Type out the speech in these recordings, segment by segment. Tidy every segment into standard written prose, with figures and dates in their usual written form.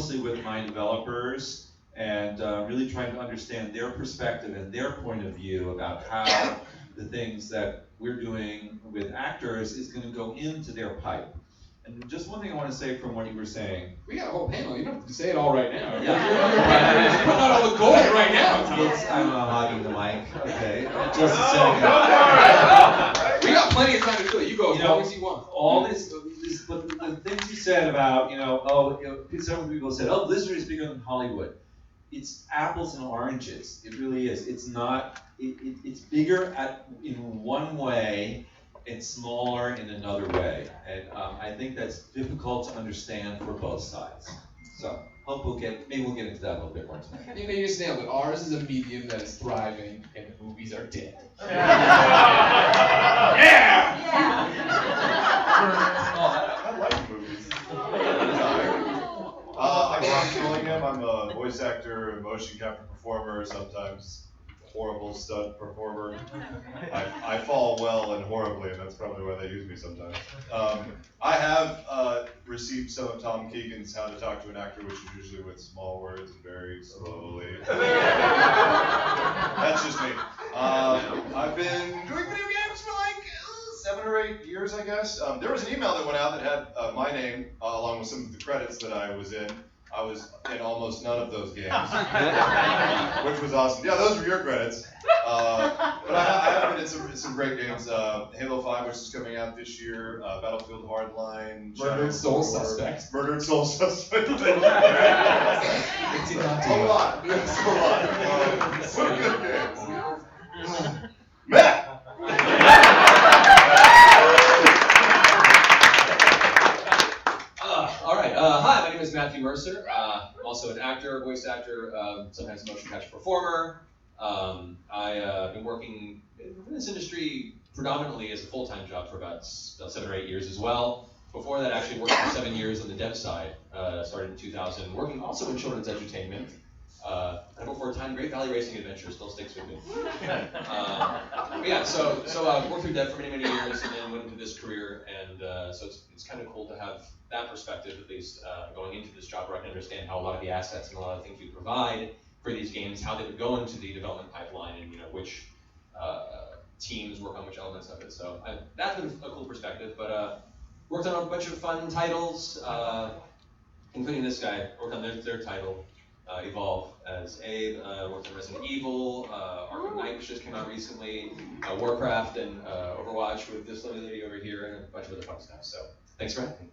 closely with my developers and really trying to understand their perspective and their point of view about how the things that we're doing with actors is going to go into their pipe. And just one thing I want to say from what you were saying. We got a whole panel. You don't have to say it all right now. Yeah. You're putting out all the gold right now. I'm hogging the mic. Okay. Just a second. We got plenty of time to do it. You go as long as you want. All this, but the things you said about, some people said, oh, Blizzard is bigger than Hollywood. It's apples and oranges. It really is. It's not. It's bigger in one way. It's smaller in another way, and I think that's difficult to understand for both sides. So hope maybe we'll get into that a little bit more tonight. You just nailed it. Ours is a medium that is thriving, and the movies are dead. Yeah! I like movies. I'm Willingham. I'm a voice actor, motion capture performer, sometimes horrible stunt performer. I fall well and horribly, and that's probably why they use me sometimes. I have received some of Tom Keegan's How to Talk to an Actor, which is usually with small words and very slowly. That's just me. I've been doing video games for like 7 or 8 years, I guess. There was an email that went out that had my name along with some of the credits that I was in. I was in almost none of those games, which was awesome. Yeah, those were your credits. But I have been in some great games. Halo 5, which is coming out this year. Battlefield Hardline. Murdered Soul Suspect. Murdered Soul Suspect. It did not do a lot. It's a lot. Some good games. Matt! Hi, my name is Matthew Mercer. I'm also an actor, voice actor, sometimes a motion capture performer. I've been working in this industry predominantly as a full-time job for about 7 or 8 years as well. Before that, I actually worked for 7 years on the dev side. Started in 2000, working also in children's entertainment. And before a time, Great Valley Racing Adventure still sticks with me. So worked through dev for many years, and then went into this career, and so it's kind of cool to have that perspective, at least going into this job, where I can understand how a lot of the assets and a lot of the things we provide for these games, how they would go into the development pipeline, and which teams work on which elements of it. So that's been a cool perspective. But worked on a bunch of fun titles, including this guy. Worked on their title. Evolve as Abe, worked on Resident Evil, Arkham Knight, which just came out recently, Warcraft, and Overwatch with this little lady over here, and a bunch of other fun stuff. So thanks for having me.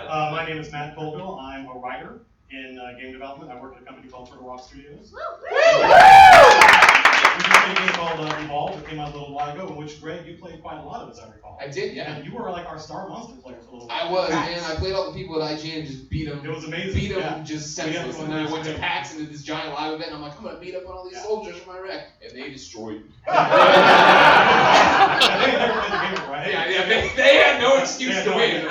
My name is Matt Colville. I'm a writer in game development. I work at a company called Turtle Rock Studios. We just made a game called Evolve that came out a little while ago, in which, Greg, you played quite a lot of, as I recall. I did, yeah. And you were like our star monster player for a little while. I was, man. I played all the people at IGN and just beat them. It was amazing. Beat them just senseless. And then I went to PAX and did this giant live event, and I'm like, I'm going to beat up on all these soldiers in my wreck. And they destroyed me. They never played the game, right? Yeah, they had no excuse to win.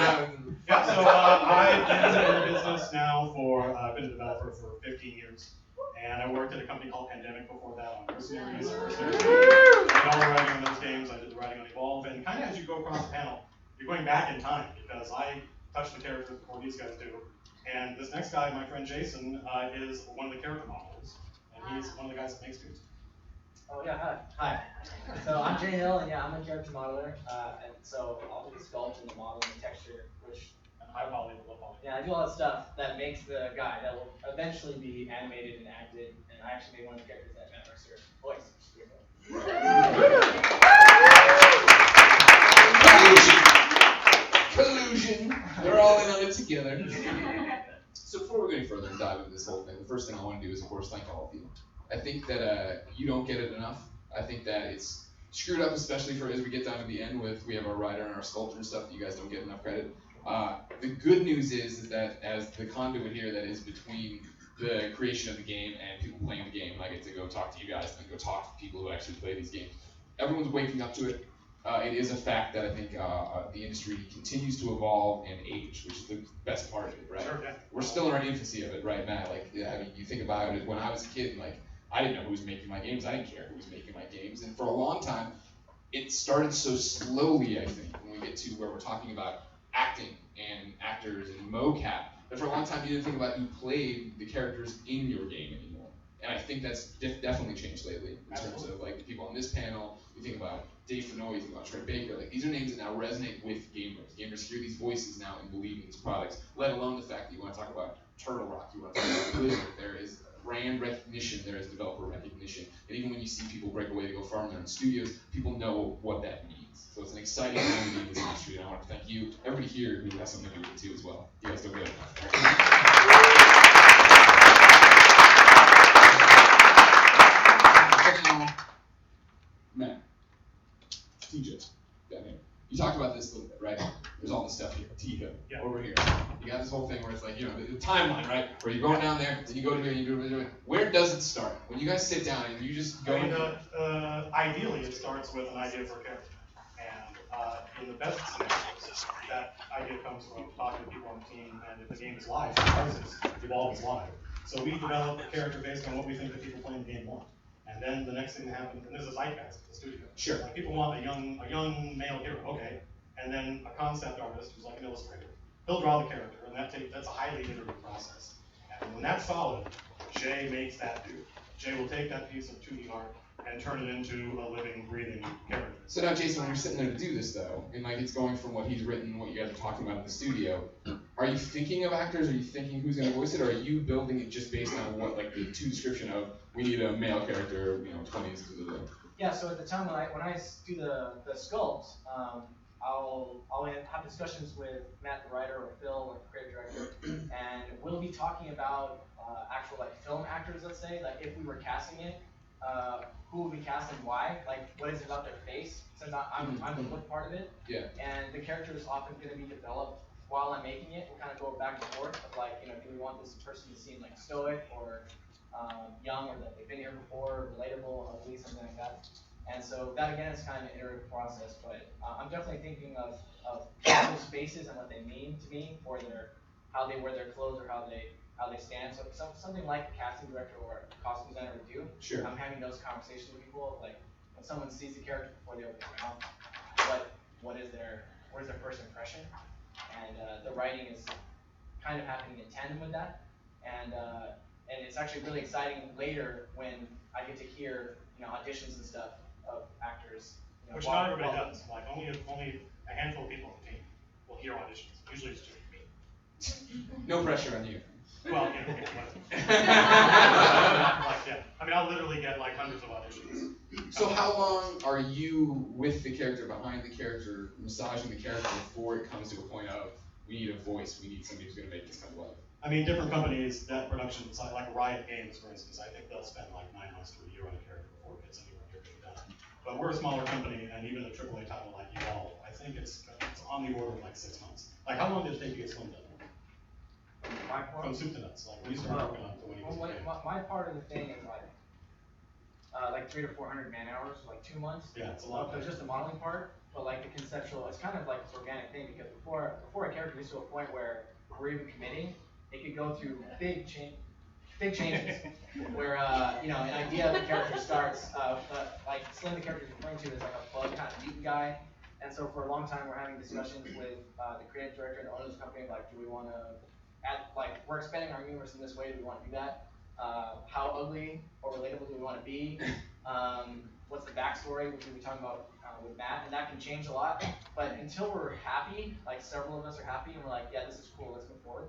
Yeah, so I've been in the business now I've been a developer for 15 years. And I worked at a company called Pandemic before that on Mercenaries. I did all the writing on those games. I did the writing on Evolve. And kind of as you go across the panel, you're going back in time because I touched the characters before these guys do. And this next guy, my friend Jason, is one of the character models. And he's one of the guys that makes games. Oh yeah, hi. So I'm Jay Hill, and yeah, I'm a character modeler. And so I'll do the sculpt and the model and the texture, which High poly, low poly. yeah, I do all that stuff that makes the guy that will eventually be animated and acted. And I actually made one of the characters that Matt Mercer voice. Collusion. They're all in on it together. So before we go any further and dive into this whole thing, the first thing I want to do is, of course, thank all of you. I think that you don't get it enough. I think that it's screwed up, especially for as we get down to the end with we have our writer and our sculptor and stuff that you guys don't get enough credit. The good news is that as the conduit here that is between the creation of the game and people playing the game, and I get to go talk to you guys and go talk to people who actually play these games, everyone's waking up to it. It is a fact that I think the industry continues to evolve and age, which is the best part of it, right? Sure, yeah. We're still in our infancy of it right now. Like, I mean, you think about it, when I was a kid, like, I didn't know who was making my games. I didn't care who was making my games. And for a long time, it started so slowly, I think, when we get to where we're talking about acting and actors and mocap, that for a long time you didn't think about who played the characters in your game anymore. And I think that's definitely changed lately in terms of like the people on this panel. You think about Dave Fennoy, you think about Trey Baker. Like these are names that now resonate with gamers. Gamers hear these voices now and believe in these products. Let alone the fact that you want to talk about Turtle Rock, you want to talk about Blizzard. There is brand recognition, there is developer recognition, and even when you see people break away to go farm their own studios, people know what that means. So it's an exciting time to be in this industry, and I want to thank you, everybody here who has something to do with it too as well. You guys do good. Matt, TJ, down here. You talked about this a little bit, right? There's all this stuff here, T-Hub, over here. You got this whole thing where it's like, the timeline, right? Where you're going down there, then you go to here, you do it. Where does it start? When you guys sit down and you just go. Ideally, it starts with an idea for a character. And in the best scenarios, that idea comes from talking to people on the team, and if the game is live, Evolve is live. So we develop a character based on what we think the people playing the game want. And then the next thing that happens, and this is zeitgeist at the studio. Sure. Like people want a young male hero, okay. And then a concept artist who's like an illustrator, he'll draw the character, and that's a highly iterative process. And when that's solid, Jay makes that do. Jay will take that piece of 2D art and turn it into a living, breathing character. So now, Jason, when you're sitting there to do this, though, and like it's going from what he's written, what you guys are talking about in the studio, are you thinking of actors? Are you thinking who's going to voice it? Or are you building it just based on what, like, the two description of we need a male character, 20s to the. Yeah. So at the time when I do the sculpt, I'll have discussions with Matt, the writer, or Phil, like the creative director, and we'll be talking about actual like film actors. Let's say, like if we were casting it. Who will be cast and why? Like, what is it about their face? Since I'm the look part of it. Yeah. And the character is often going to be developed while I'm making it. We'll kind of go back and forth of like, do we want this person to seem like stoic or young, or that they've been here before, relatable, ugly, something like that. And so that again is kind of an iterative process. But I'm definitely thinking of people's faces and what they mean to me for how they wear their clothes or how they stand. So something like a casting director or a costume designer would do. Sure. I'm having those conversations with people, like when someone sees the character before they open their mouth, what is their first impression? And the writing is kind of happening in tandem with that. And it's actually really exciting later when I get to hear auditions and stuff of actors. Which not everybody does. Like only a handful of people on the team will hear auditions. Usually it's just me. No pressure on you. Well, I'll literally get like hundreds of auditions. So how long are you with the character, behind the character, massaging the character before it comes to a point of we need a voice, we need somebody who's going to make this come to life? I mean, different companies, that production, like Riot Games, for instance, I think they'll spend like 9 months to a year on a character before it gets anywhere near being done. But we're a smaller company, and even a AAA title like Evolve, I think it's on the order of like 6 months. Like, how long did it take you to get Slim done? From soup to nuts, like when you started working on it to when you was my part of the thing is like 300 to 400 man hours, like 2 months. Yeah, it's a lot. There's just the modeling part, but like the conceptual, it's kind of like this organic thing, because before a character gets to a point where we're even committing, it could go through big changes. Where an idea of the character starts, like Slim, the character is referring to is like a bug kind of mutant guy. And so for a long time, we're having discussions with the creative director and the owner of the company, like, do we want to we're expanding our universe in this way, do we want to do that? How ugly or relatable do we want to be? What's the backstory, which we'll be talking about with Matt, and that can change a lot. But until we're happy, like several of us are happy, and we're like, yeah, this is cool, let's move forward.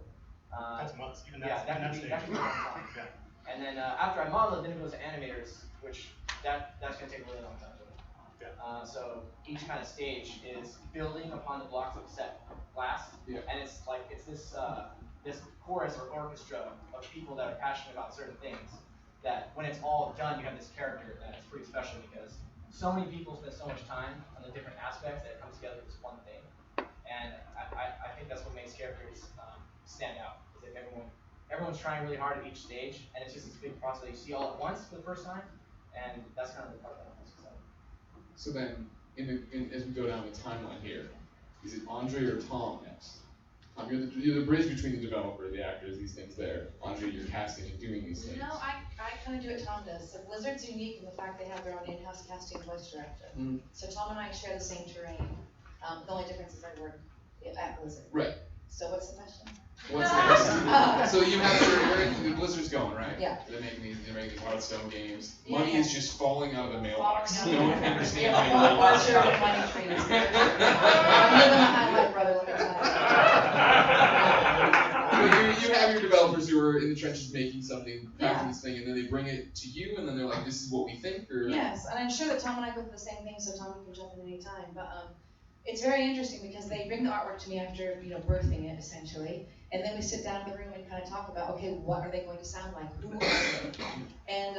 That's months, even that can be a long time. Yeah. And then after I model it, then it goes to animators, which that's going to take a really long time. So each kind of stage is building upon the blocks of set last, and it's this chorus or orchestra of people that are passionate about certain things, that when it's all done, you have this character that's pretty special, because so many people spend so much time on the different aspects that it comes together as one thing. And I think that's what makes characters stand out, is that everyone's trying really hard at each stage, and it's just this big process that you see all at once for the first time, and that's kind of the part that I'm most excited. So then, as we go down the timeline here, is it Andre or Tom next? You're the bridge between the developer, the actors, these things there. Andre, you're casting and doing these things. No, I kind of do what Tom does. So Blizzard's unique in the fact they have their own in-house casting voice director. So Tom and I share the same terrain. The only difference is I work at Blizzard. Right. So what's the question? What's next? So you have the Blizzard's going, right? Yeah. They're making these Hearthstone games. Yeah, Money yeah. is just falling out of the mailbox. Falling No out one of can the understand mailbox. how you Yeah, live. sure, money trees. I'm living the high life, brother, let me tell you. You have your developers who are in the trenches making something, crafting Yeah. this thing, and then they bring it to you, and then they're like, "This is what we think," or Yes, and I'm sure that Tom and I go through the same thing, so Tom, you can jump in any time. But it's very interesting because they bring the artwork to me after birthing it essentially, and then we sit down in the room and kind of talk about, okay, what are they going to sound like? Who are they? And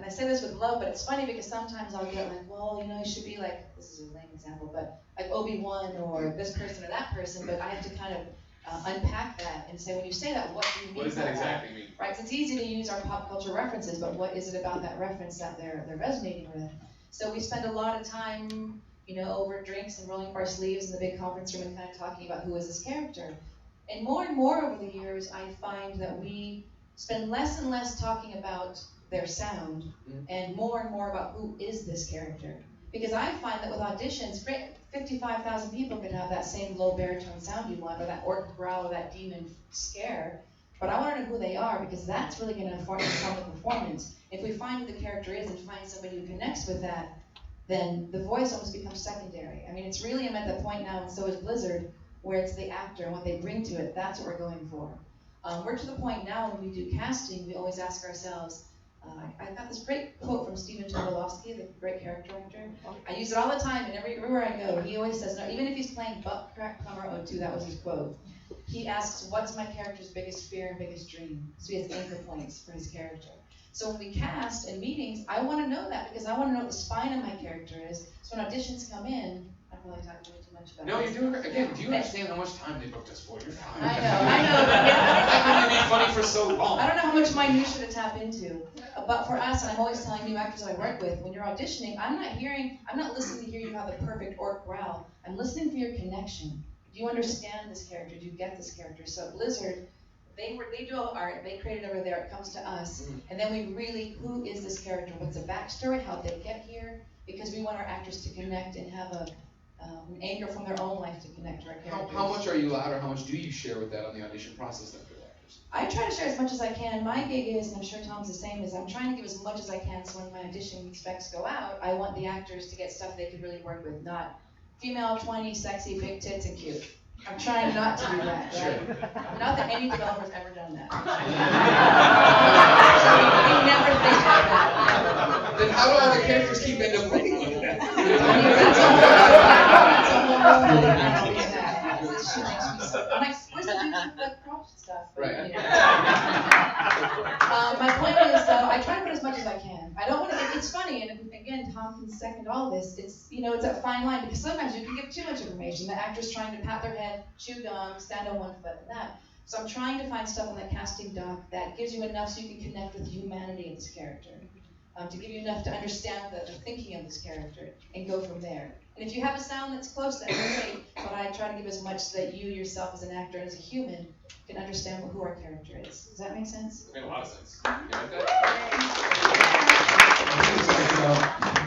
I say this with love, but it's funny because sometimes I'll get like, well, it should be like, this is a lame example, but like Obi-Wan or this person or that person, but I have to kind of unpack that and say, when you say that, what do you mean? what does that by exactly mean? Right, 'cause it's easy to use our pop culture references, but what is it about that reference that they're resonating with? So we spend a lot of time, over drinks and rolling up our sleeves in the big conference room and kind of talking about who is this character. And more over the years, I find that we spend less and less talking about their sound and more about who is this character. Because I find that with auditions, 55,000 people could have that same low baritone sound you want, or that orc growl, or that demon scare. But I want to know who they are because that's really going to inform the performance. If we find who the character is and find somebody who connects with that, then the voice almost becomes secondary. I mean, it's really, I'm at the point now, and so is Blizzard, where it's the actor and what they bring to it, that's what we're going for. We're to the point now when we do casting, we always ask ourselves, I got this great quote from Stephen Tobolowsky, the great character actor. I use it all the time, and everywhere I go, he always says, no, even if he's playing Buck Crack Plumber O2, that was his quote. He asks, what's my character's biggest fear and biggest dream? So he has anchor points for his character. So when we cast in meetings, I want to know that because I want to know what the spine of my character is. So when auditions come in, I'm probably talking way too much about No, this. you're doing great. Again, do you understand how much time they booked us for? You're fine. I know. How can you be funny for so long? I don't know how much minutia to tap into, but for us, and I'm always telling new actors that I work with, when you're auditioning, I'm not listening to hear you have the perfect orc growl. I'm listening for your connection. Do you understand this character? Do you get this character? So at Blizzard, they do all art, they create it over there, it comes to us, and then we really, who is this character? What's the backstory? How'd they get here? Because we want our actors to connect and have an anchor from their own life to connect to our characters. How much are you allowed, or how much do you share with that on the audition process then for the actors? I try to share as much as I can. My gig is, and I'm sure Tom's the same, is I'm trying to give as much as I can so when my audition specs go out, I want the actors to get stuff they could really work with, not female, 20, sexy, big tits, and cute. I'm trying not to do that, right? Not that any developer's ever done that. They never think of that. Then how do all the characters keep end up looking like that? That's a whole other animal with that. This shit makes me sick. I'm like, where's the dude with the crop stuff? Right. My point is, though, I try to put as much as I can. I don't want to. It's funny, and again, Tom can second all this. It's it's a fine line because sometimes you can give too much information. The actor's trying to pat their head, chew gum, stand on one foot, and that. So I'm trying to find stuff on that casting doc that gives you enough so you can connect with the humanity of this character, to give you enough to understand the thinking of this character, and go from there. And if you have a sound that's close, that's great. But I try to give as much so that you yourself, as an actor and as a human, can understand who our character is. Does that make sense? It made a lot of sense. You like that? I think it's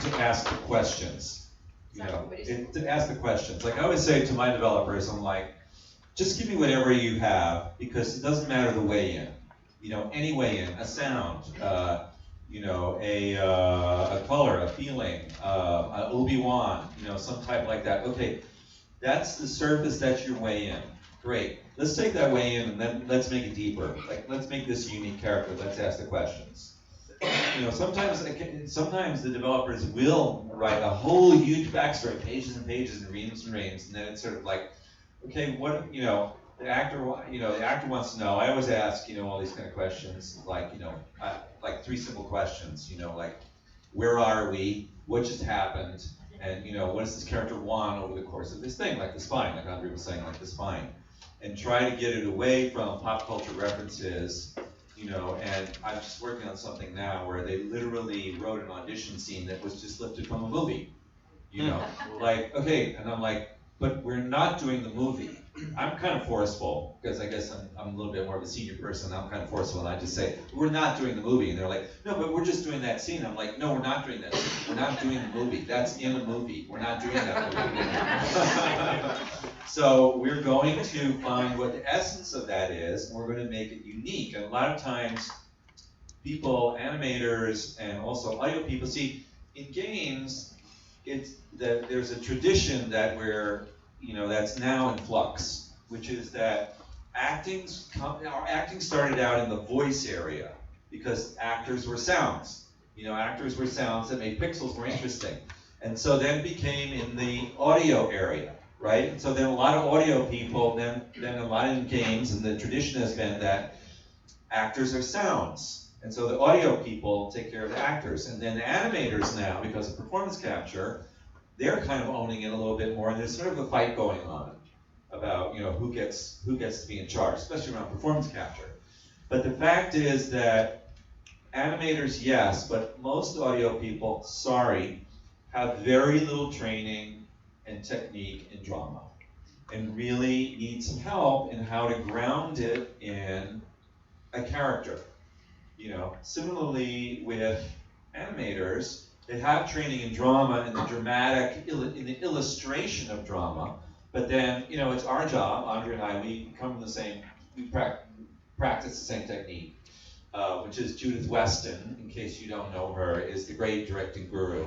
like, to ask the questions. To ask the questions. Like I always say to my developers, I'm like, just give me whatever you have because it doesn't matter the way in. Any way in, a sound, a color, a feeling, a Obi-Wan, some type like that. Okay, that's the surface, that's your way in. Great. Let's take that way in and then let's make it deeper. Like let's make this a unique character. Let's ask the questions. Sometimes the developers will write a whole huge backstory, pages and pages and reams, and then it's sort of like, okay, what the actor wants to know. I always ask all these kind of questions, like like 3 simple questions, like where are we, what just happened, and what does this character want over the course of this thing, like the spine, like Andre was saying, like the spine, and try to get it away from pop culture references. And I'm just working on something now where they literally wrote an audition scene that was just lifted from a movie. Like, okay, and I'm like, but we're not doing the movie. I'm kind of forceful, because I guess I'm a little bit more of a senior person. I'm kind of forceful, and I just say, we're not doing the movie. And they're like, no, but we're just doing that scene. I'm like, no, we're not doing that scene. We're not doing the movie. That's in the movie. We're not doing that movie. So we're going to find what the essence of that is, and we're going to make it unique. And a lot of times, people, animators, and also audio people, see, in games, it's that there's a tradition that that's now in flux, which is that acting started out in the voice area because actors were sounds. Actors were sounds that made pixels more interesting. And so then it became in the audio area, right? And so then a lot of audio people, then a lot in games, and the tradition has been that actors are sounds. And so the audio people take care of the actors. And then the animators now, because of performance capture, they're kind of owning it a little bit more, and there's sort of a fight going on about who gets to be in charge, especially around performance capture. But the fact is that animators, yes, but most audio people, sorry, have very little training and technique in drama, and really need some help in how to ground it in a character. Similarly with animators, they have training in drama and in the illustration of drama, but then, it's our job, Andre and I, we practice the same technique, which is Judith Weston, in case you don't know her, is the great directing guru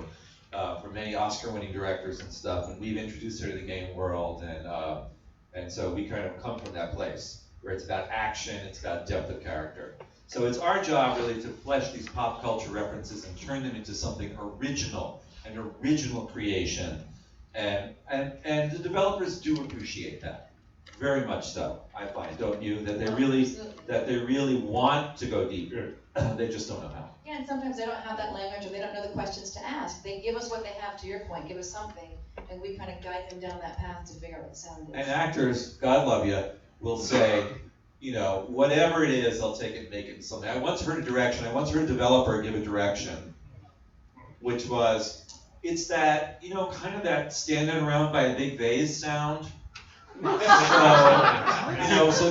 for many Oscar-winning directors and stuff, and we've introduced her to the game world, and so we kind of come from that place, where it's about action, it's about depth of character. So it's our job really to flesh these pop culture references and turn them into something original, an original creation. And the developers do appreciate that, very much so, I find, don't you? That they really want to go deeper, they just don't know how. Yeah, and sometimes they don't have that language, or they don't know the questions to ask. They give us what they have, to your point, give us something, and we kind of guide them down that path to figure out what the sound is. And actors, God love you, will say, whatever it is, I'll take it and make it into something. I once heard a developer give a direction, which was, it's that, kind of that standing around by a big vase sound. So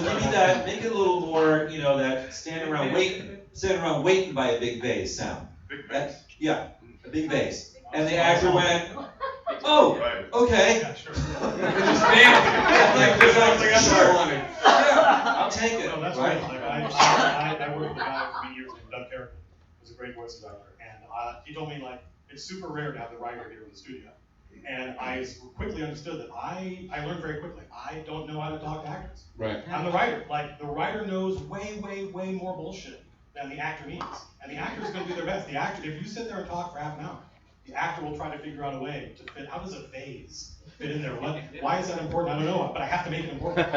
give me that, make it a little more, that standing around waiting by a big vase sound. Big bass. Yeah, a big vase. And the actor went, oh, okay. Yeah, sure. I'll take it, No, that's right? right. Like I worked with a guy for many years named Doug Carrick, who's a great voice actor, and he told me it's super rare to have the writer here in the studio. And I quickly understood that I learned very quickly. I don't know how to talk to actors. Right. I'm the writer. The writer knows way, way, way more bullshit than the actor needs. And the actor is going to do their best. The actor, if you sit there and talk for half an hour, the actor will try to figure out a way to fit. How does a phase fit in there? Why is that important? I don't know, but I have to make it important. You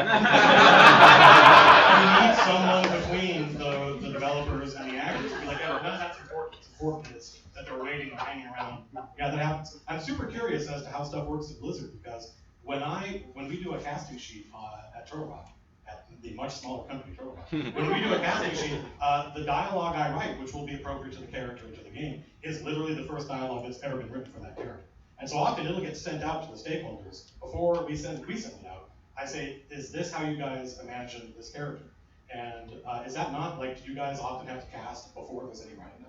need someone between the developers and the actors to be like, oh, none of that's important. What's important is that they're waiting and hanging around. Yeah, that happens. I'm super curious as to how stuff works at Blizzard, because when we do a casting sheet at Turtle Rock, at the much smaller company Turtle Rock, when we do a casting sheet, the dialogue I write, which will be appropriate to the character and to the game, is literally the first dialogue that's ever been written for that character. And so often it'll get sent out to the stakeholders before we send it out. I say, is this how you guys imagine this character? And is that not, do you guys often have to cast before there's any writing done?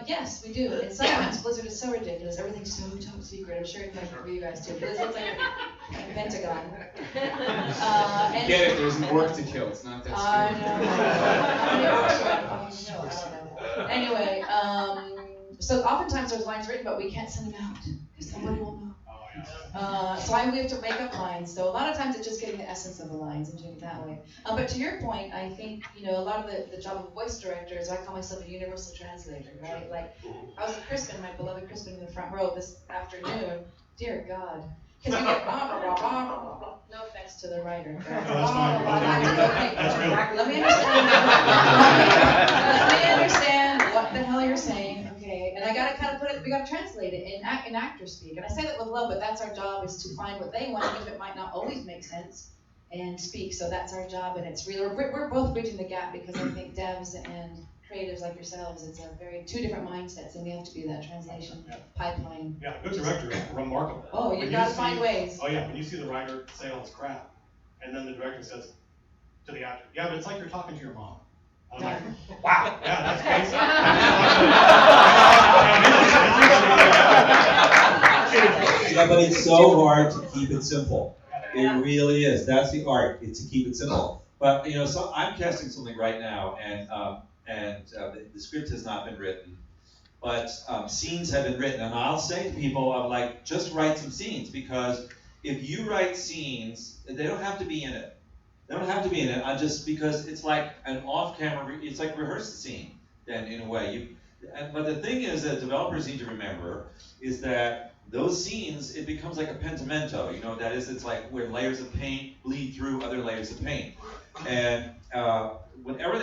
Yes, we do. And sometimes Blizzard is so ridiculous. Everything's so top secret. I'm sure it's like for you guys too. But it looks like a Pentagon. Get it? There's an orc to kill. It's not that stupid. I don't know. Anyway, so oftentimes there's lines written, but we can't send them out because somebody will know. So we have to make up lines. So a lot of times it's just getting the essence of the lines and doing it that way. But to your point, I think, a lot of the job of a voice director is I call myself a universal translator, right? I was with Crispin, my beloved Crispin in the front row this afternoon. Dear God. Because we get blah, blah, blah, blah, blah, blah. No offense to the writer. Let me understand what the hell you're saying. Okay, and I gotta kind of we gotta translate it in actor speak. And I say that with love, but that's our job, is to find what they want, even if it might not always make sense, and speak. So that's our job, and it's really, we're both bridging the gap, because I think devs and creatives like yourselves, it's a very two different mindsets, and we have to do that translation pipeline. Yeah, a good director is remarkable. Oh, When you've you got to see- find ways. Oh yeah, when you see the writer say all this crap, and then the director says to the actor, yeah, but it's like you're talking to your mom. I'm like, wow, yeah, that's basic. Yeah, but it's so hard to keep it simple. It really is. That's the art. It's to keep it simple. But so I'm casting something right now, and the script has not been written, but scenes have been written. And I'll say to people, I'm like, just write some scenes, because if you write scenes, they don't have to be in it. They don't have to be in it. Just because it's like an off-camera. It's like rehearse the scene. Then in a way, but the thing is that developers need to remember is that those scenes, it becomes like a pentimento, that is, it's like where layers of paint bleed through other layers of paint. And whenever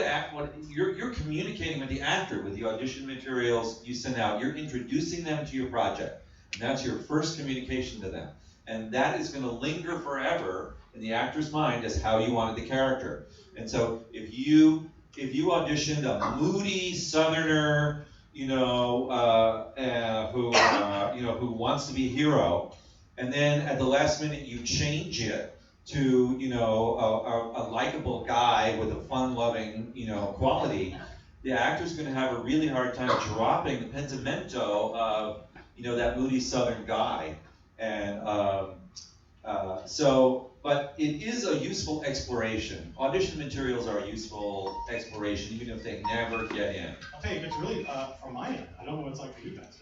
you're communicating with the actor, with the audition materials you send out, you're introducing them to your project. And that's your first communication to them. And that is going to linger forever in the actor's mind as how you wanted the character. And so if you auditioned a moody Southerner, who wants to be a hero, and then at the last minute you change it to, a likable guy with a fun-loving, quality, the actor's going to have a really hard time dropping the pentimento of, that moody Southern guy. And but it is a useful exploration. Audition materials are a useful exploration, even if they never get in. I'll tell you, it's really, from my end, I don't know what it's like for you guys,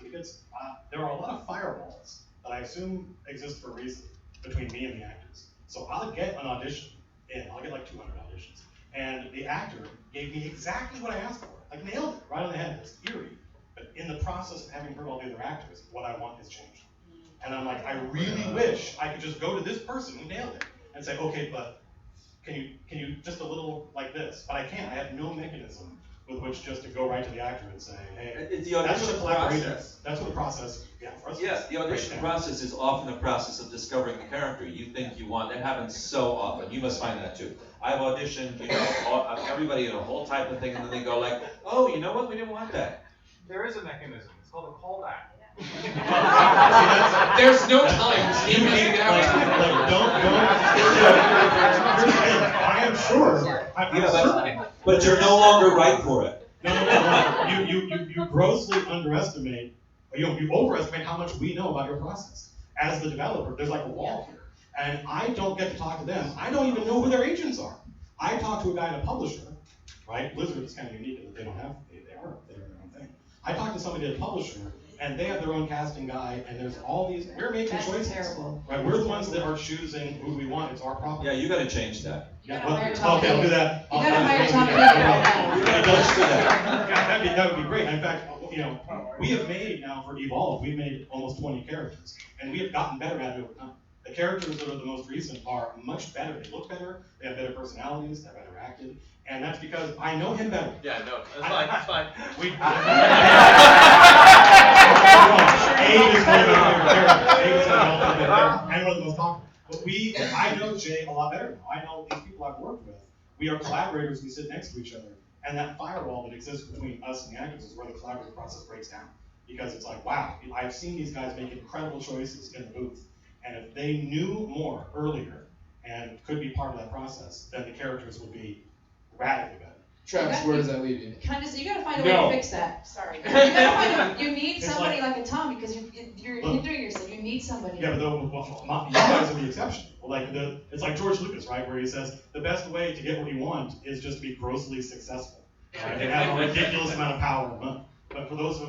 but there are a lot of firewalls that I assume exist for a reason between me and the actors. So I'll get an audition in, I'll get like 200 auditions, and the actor gave me exactly what I asked for, like nailed it, right on the head. It's eerie, but in the process of having heard all the other actors, what I want has changed. And I'm like, I really wish I could just go to this person who nailed it and say, okay, but can you just a little like this? But I can't. I have no mechanism with which just to go right to the actor and say, hey, It's the that's what audition the collaboration process. is. That's what the process. Yeah, for us. Yes, the audition process is often a process of discovering the character you think you want. That happens so often. You must find that too. I've auditioned, everybody in a whole type of thing, and then they go like, oh, you know what? We didn't want that. There is a mechanism. It's called a callback. There's no time. You need it out. I am sure. But you're no longer right for it. No. You grossly underestimate, you overestimate how much we know about your process. As the developer, there's like a wall here. And I don't get to talk to them. I don't even know who their agents are. I talk to a guy in a publisher, right? Blizzard is kind of unique in that they don't have, they're their own thing. I talk to somebody at a publisher, and they have their own casting guy, and there's all these, we're making choices. Terrible. Right, we're the ones that are choosing who we want, it's our property. Yeah, you got to change that. You gotta hire Tom Okay, I'll do Higgins. that. You gotta hire Tom Higgins right You now. got to do that. Yeah, that would be great. In fact, we have made now for Evolve, we've made almost 20 characters, and we have gotten better at it over time. The characters that are the most recent are much better. They look better, they have better personalities, they're better acted, and that's because I know him better. Yeah, no, that's fine. We, Abe is one of my favorite characters. Abe is one of my favorite characters, and one of the most popular. But I know Jay a lot better now. I know these people I've worked with. We are collaborators, we sit next to each other, and that firewall that exists between us and the actors is where the collaborative process breaks down. Because it's like, wow, I've seen these guys make incredible choices in the booth, and if they knew more earlier and could be part of that process, then the characters would be radically better. Travis, where does that leave you? You gotta find a way to fix that. Sorry. You need somebody like a Tom, because you're hindering yourself. You need somebody. Yeah, but you guys are the exception. It's like George Lucas, right, where he says the best way to get what you want is just to be grossly successful, right? And have a ridiculous amount of power and money. But for those the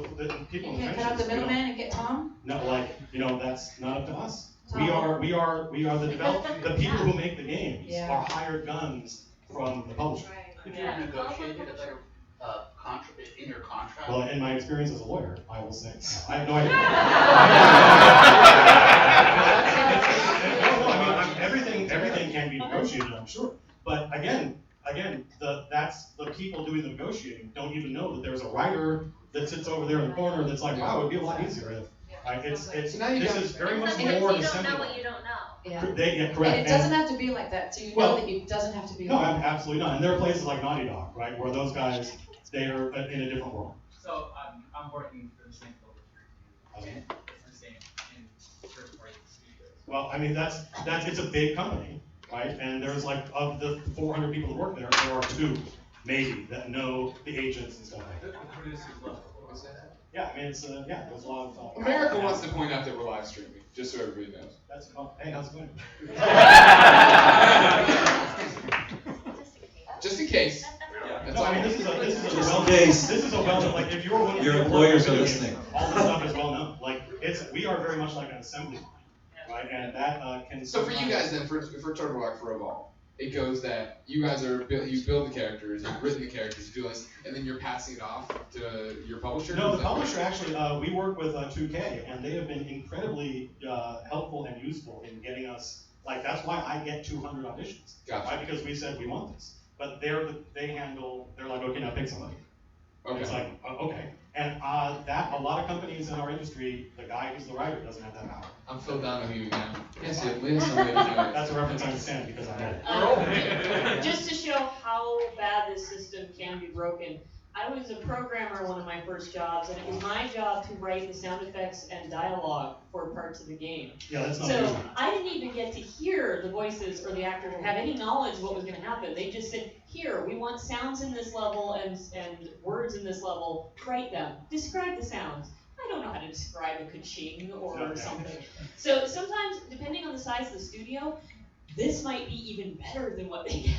people in the You can't cut out the trenches, middleman and get Tom? no, that's not up to us. Tom. We are the people who make the games Yeah. are hired guns from the publisher. Could you have negotiated a better contract in your contract? Well, in my experience as a lawyer, I will say, I have no idea. Everything can be negotiated, I'm sure. But again, that's the people doing the negotiating don't even know that there's a writer that sits over there in the corner that's like, wow, it'd be a lot easier if. Right? So now you This got- is very much And more you don't know disseminated. what you don't know. Yeah. Correct. And it doesn't have to be like that, so you know Well, that it doesn't have to be No, like that. absolutely not. And there are places like Naughty Dog, right, where those guys They are in a different world. So I'm working for the same filter too, and it's the same in certain parts of the studios. Well, I mean, it's a big company, right? And there's like, of the 400 people that work there, there are 2, maybe, that know the agents and stuff like that. The producers love Yeah, I mean, it's, yeah, there's a lot of. America wants to point out that we're live streaming, just so everybody knows. That's, hey, how's it going? Just in case. That's No, all. I mean, this is a Just well, in case. this is a well, like, if you're one of Your the employers are workers, listening. all this stuff is well known. Like, we are very much like an assembly line, right? And that can. So for you guys then, for Turtle Rock, for Evolve, it goes that you guys you build the characters, you've written the characters, you do this, and then you're passing it off to your publisher? No, the publisher actually, we work with 2K, and they have been incredibly helpful and useful in getting us, like, that's why I get 200 auditions. Gotcha. Right? Because we said we want this. But they're like, okay, now pick somebody. Okay. It's like, okay. And that, a lot of companies in our industry, the guy who's the writer doesn't have that power. I'm Phil Donahue now. Yes, yeah, please, somebody to do it. That's a reference I understand because I had it. Just to show how bad this system can be broken, I was a programmer one of my first jobs, and it was my job to write the sound effects and dialogue for parts of the game. Yeah, that's not So easy. I didn't even get to hear the voices or the actors or have any knowledge of what was going to happen. They just said, here, we want sounds in this level and words in this level, write them, describe the sounds. I don't know how to describe a ka-ching or something. So sometimes, depending on the size of the studio, this might be even better than what they get.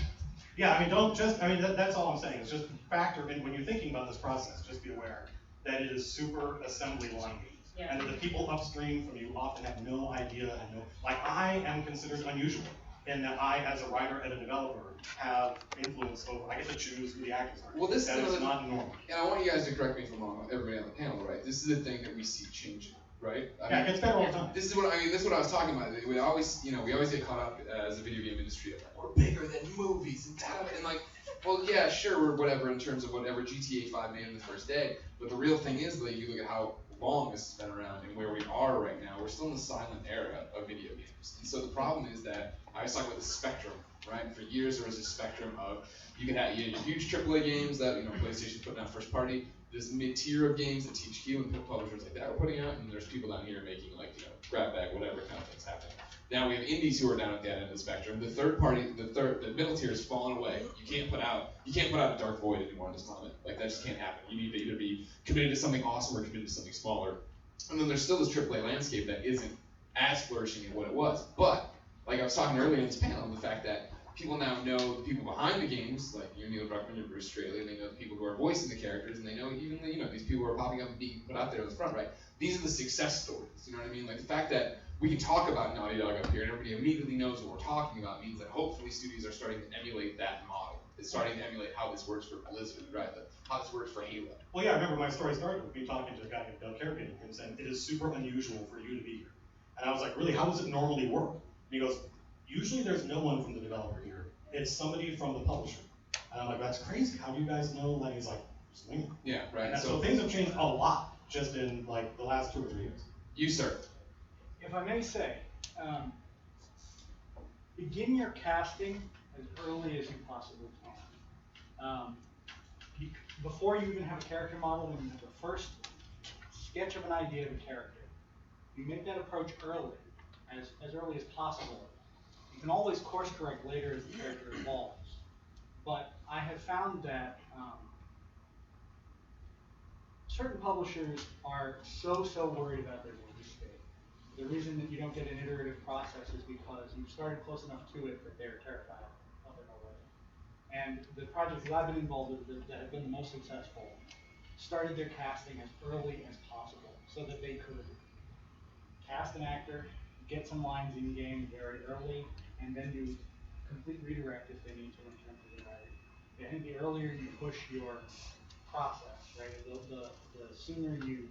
Yeah, I mean, that's all I'm saying. It's just factor in, when you're thinking about this process, just be aware that it is super assembly line. Yeah. And that the people upstream from you often have no idea and no, like, I am considered unusual in that I, as a writer and a developer, have influence over, I get to choose who the actors are. Well, this that is is not normal. And I want you guys to correct me if I'm wrong, everybody on the panel, right? This is the thing that we see changing, right? Yeah, it gets better all the time. This is what I was talking about. We always get caught up as a video game industry of, like, we're bigger than movies and like, well, yeah, sure, we're whatever in terms of whatever GTA 5 made in the first day, but the real thing is that you look at how long this has been around and where we are right now. We're still in the silent era of video games, and so the problem is that I was talking about the spectrum, right? And for years there was a spectrum of you had your huge AAA games that PlayStation's putting out first party. This mid-tier of games that THQ and publishers like that are putting out, and there's people down here making grab bag, whatever kind of things happening. Now we have indies who are down at that end of the spectrum. The third party, the middle tier has fallen away. You can't put out a Dark Void anymore in this moment. Like, that just can't happen. You need to either be committed to something awesome or committed to something smaller. And then there's still this AAA landscape that isn't as flourishing in what it was. But like I was talking earlier in this panel, the fact that people now know the people behind the games, like you, Neil Druckmann, you're Bruce Straley, and they know the people who are voicing the characters, and they know even these people who are popping up and being put out there in the front, right? These are the success stories. You know what I mean? Like, the fact that we can talk about Naughty Dog up here and everybody immediately knows what we're talking about means that hopefully studios are starting to emulate that model. It's starting to emulate how this works for Blizzard, right? How this works for Halo. Well, yeah, I remember my story started with me talking to a guy named Doug Kerrigan and saying, it is super unusual for you to be here. And I was like, really, how does it normally work? And he goes, usually there's no one from the developer here. It's somebody from the publisher. And I'm like, that's crazy. How do you guys know? And he's like, swing it. Yeah, right. And so things have changed a lot just in like the last 2 or 3 years. You, sir. If I may say, begin your casting as early as you possibly can. Before you even have a character model, when you have the first sketch of an idea of a character, you make that approach early, as early as possible. You can always course correct later as the character evolves. But I have found that certain publishers are so worried about their release date. The reason that you don't get an iterative process is because you've started close enough to it that they're terrified of it already. And the projects that I've been involved with that have been the most successful started their casting as early as possible so that they could cast an actor, get some lines in game very early, and then do complete redirect if they need to in terms of the writing. I think the earlier you push your process, right, the sooner you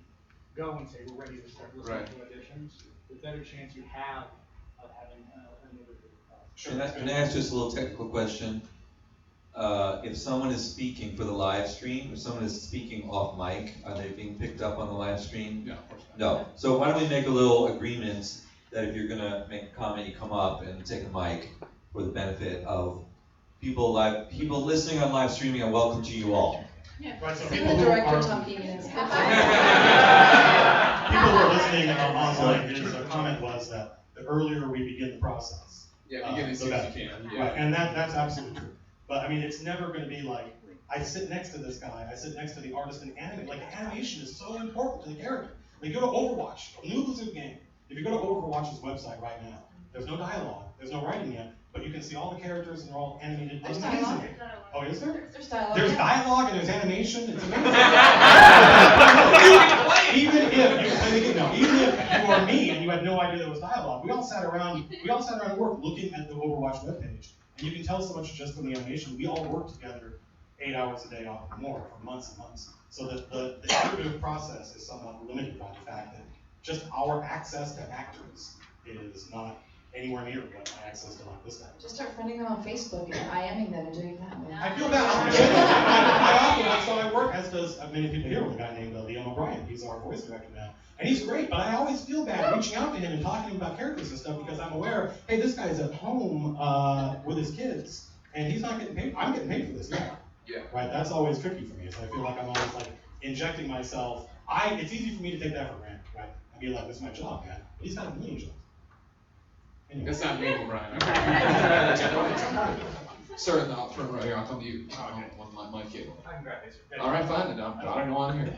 go and say we're ready to start listening to auditions, the better chance you have of having an iterative process. Can I ask just a little technical question? If someone is speaking for the live stream, if someone is speaking off mic, are they being picked up on the live stream? No, of course not. No. So why don't we make a little agreement that if you're gonna make a comment, you come up and take a mic for the benefit of people listening on live streaming, and welcome to you all. Right, so Isn't people the who director are talking in his people who are listening online, his comment was that the earlier we begin the process, Yeah, begin as the soon as better. you can. Yeah. Right, and that's absolutely true. But I mean, it's never going to be like, I sit next to this guy, I sit next to the artist in anime. Like, animation is so important to the character. Like, go to Overwatch, a new Blizzard game. If you go to Overwatch's website right now, there's no dialogue, there's no writing yet, but you can see all the characers and they're all animated There's amazingly. dialogue. Oh, is there? There's dialogue. There's dialogue and there's animation. It's amazing. Even if you play the game, no, even if you are me and you had no idea there was dialogue, we all sat around at work looking at the Overwatch webpage, and you can tell so much just from the animation. We all work together 8 hours a day, often more, for months and months. So that the iterative process is somewhat limited by the fact that just our access to actors is not anywhere near what my access to like this guy. Just start friending them on Facebook and IMing them and doing it that way. I feel bad. I often, I work, as does many people here, with a guy named Liam O'Brien. He's our voice director now. And he's great, but I always feel bad reaching out to him and talking to him about characters and stuff because I'm aware, hey, this guy's at home with his kids, and he's not getting paid. I'm getting paid for this now. Yeah. Right? That's always tricky for me. So I feel like I'm always like injecting myself. It's easy for me to take that for granted, right? I mean, like, this is my job, man. But he's got a million jobs. Anyway. That's not me, Brian. Sorry, no, turn right here. I'll come to you. My kid. I can grab this. All right, fine. Then I'll go on here.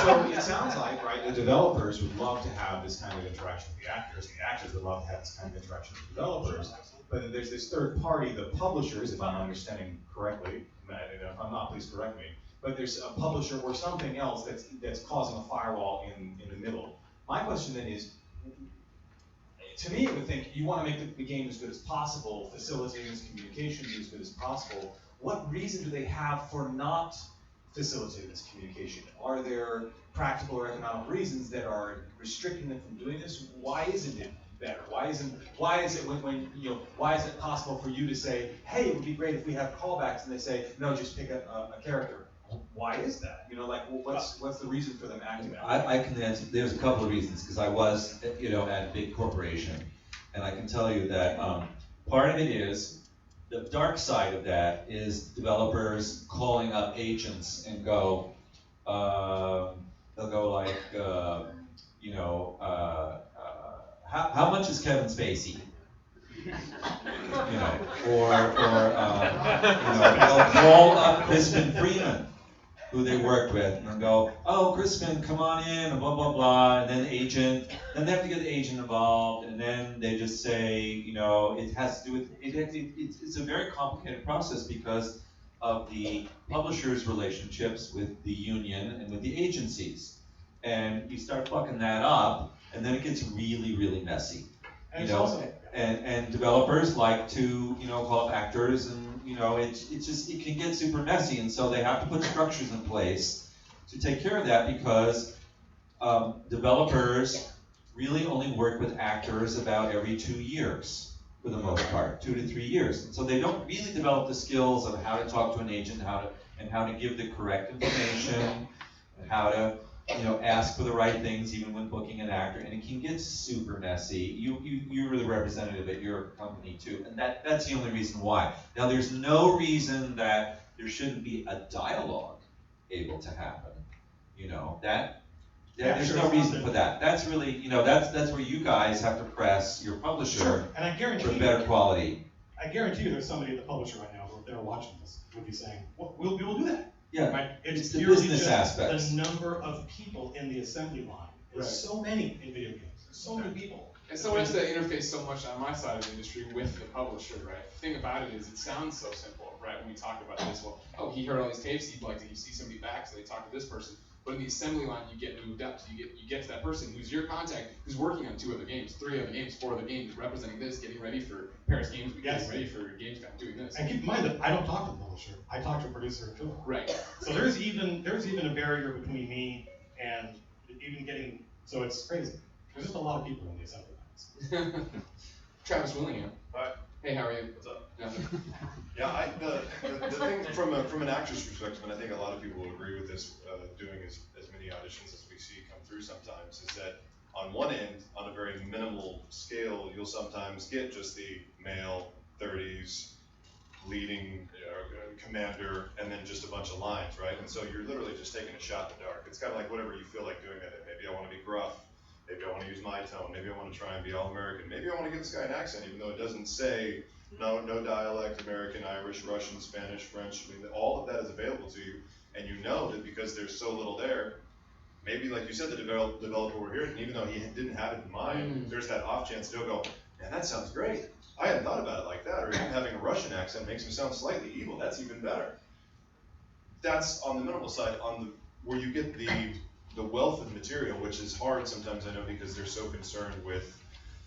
So it sounds like, right, the developers would love to have this kind of interaction with the actors would love to have this kind of interaction with the developers, but then there's this third party, the publishers, if I'm understanding correctly, and if I'm not, please correct me, but there's a publisher or something else that's causing a firewall in the middle. My question then is, to me, I would think you want to make the game as good as possible, facilitating this communication as good as possible. What reason do they have for not facilitating this communication? Are there practical or economic reasons that are restricting them from doing this? Why isn't it better? Why is it when why is it possible for you to say, hey, it would be great if we have callbacks, and they say, no, just pick a character? Why is that? What's the reason for them acting that way? I can answer. There's a couple of reasons, because I was, at a big corporation, and I can tell you that part of it is the dark side of that is developers calling up agents and go, they'll go like, how much is Kevin Spacey? They'll call up Crispin Freeman, who they worked with, and they'll go, oh, Crispin, come on in, and blah, blah, blah, and then they have to get the agent involved, and then they just say, it has to do with, it's a very complicated process because of the publishers' relationships with the union and with the agencies. And you start fucking that up, and then it gets really, really messy. And developers like to, call up actors, and it can get super messy, and so they have to put structures in place to take care of that, because developers really only work with actors about every 2 years, for the most part, 2 to 3 years. And so they don't really develop the skills of how to talk to an agent, how to give the correct information, and how to ask for the right things even when booking an actor, and it can get super messy. You were the representative at your company too, and that's the only reason why. Now, there's no reason that there shouldn't be a dialogue able to happen. There's no reason for that. That's really, that's where you guys have to press your publisher Sure. And I guarantee for better quality. I guarantee you there's somebody at the publisher right now, if they're watching this, would be saying, well, we will do that. Yeah, right? it's the purely business just aspects. The number of people in the assembly line. There's so many in video games. There's so many people. And someone has to interface so much on my side of the industry with the publisher, right? The thing about it is, it sounds so simple, right? When we talk about this, well, oh, he heard all these tapes, he'd like to see somebody back, so they talk to this person. But in the assembly line, you get moved up, so you get to that person who's your contact, who's working on 2 other games, 3 other games, 4 other games, representing this, getting ready for Paris Games Week, getting ready for Gamescom, doing this. And keep in mind that I don't talk to the publisher. I talk to a producer and film. Right. So there's even a barrier between me and even getting. So it's crazy. There's just a lot of people in the assembly lines. Travis Willingham. Hi. Hey, how are you? What's up? Nothing. Yeah, the thing from an actor's perspective, and I think a lot of people will agree with this, doing as many auditions as we see come through sometimes, is that on one end, on a very minimal scale, you'll sometimes get just the male 30s, leading commander, and then just a bunch of lines, right? And so you're literally just taking a shot in the dark. It's kind of like whatever you feel like doing that day. Maybe I want to be gruff. Maybe I want to use my tone. Maybe I want to try and be all American. Maybe I want to give this guy an accent, even though it doesn't say no dialect, American, Irish, Russian, Spanish, French. I mean, all of that is available to you, and you know that because there's so little there. Maybe, like you said, the developer over here, and even though he didn't have it in mind, there's that off chance they'll go, man, that sounds great. I hadn't thought about it like that. Or even having a Russian accent makes me sound slightly evil. That's even better. That's on the minimal side. Where you get the wealth of material, which is hard sometimes, I know, because they're so concerned with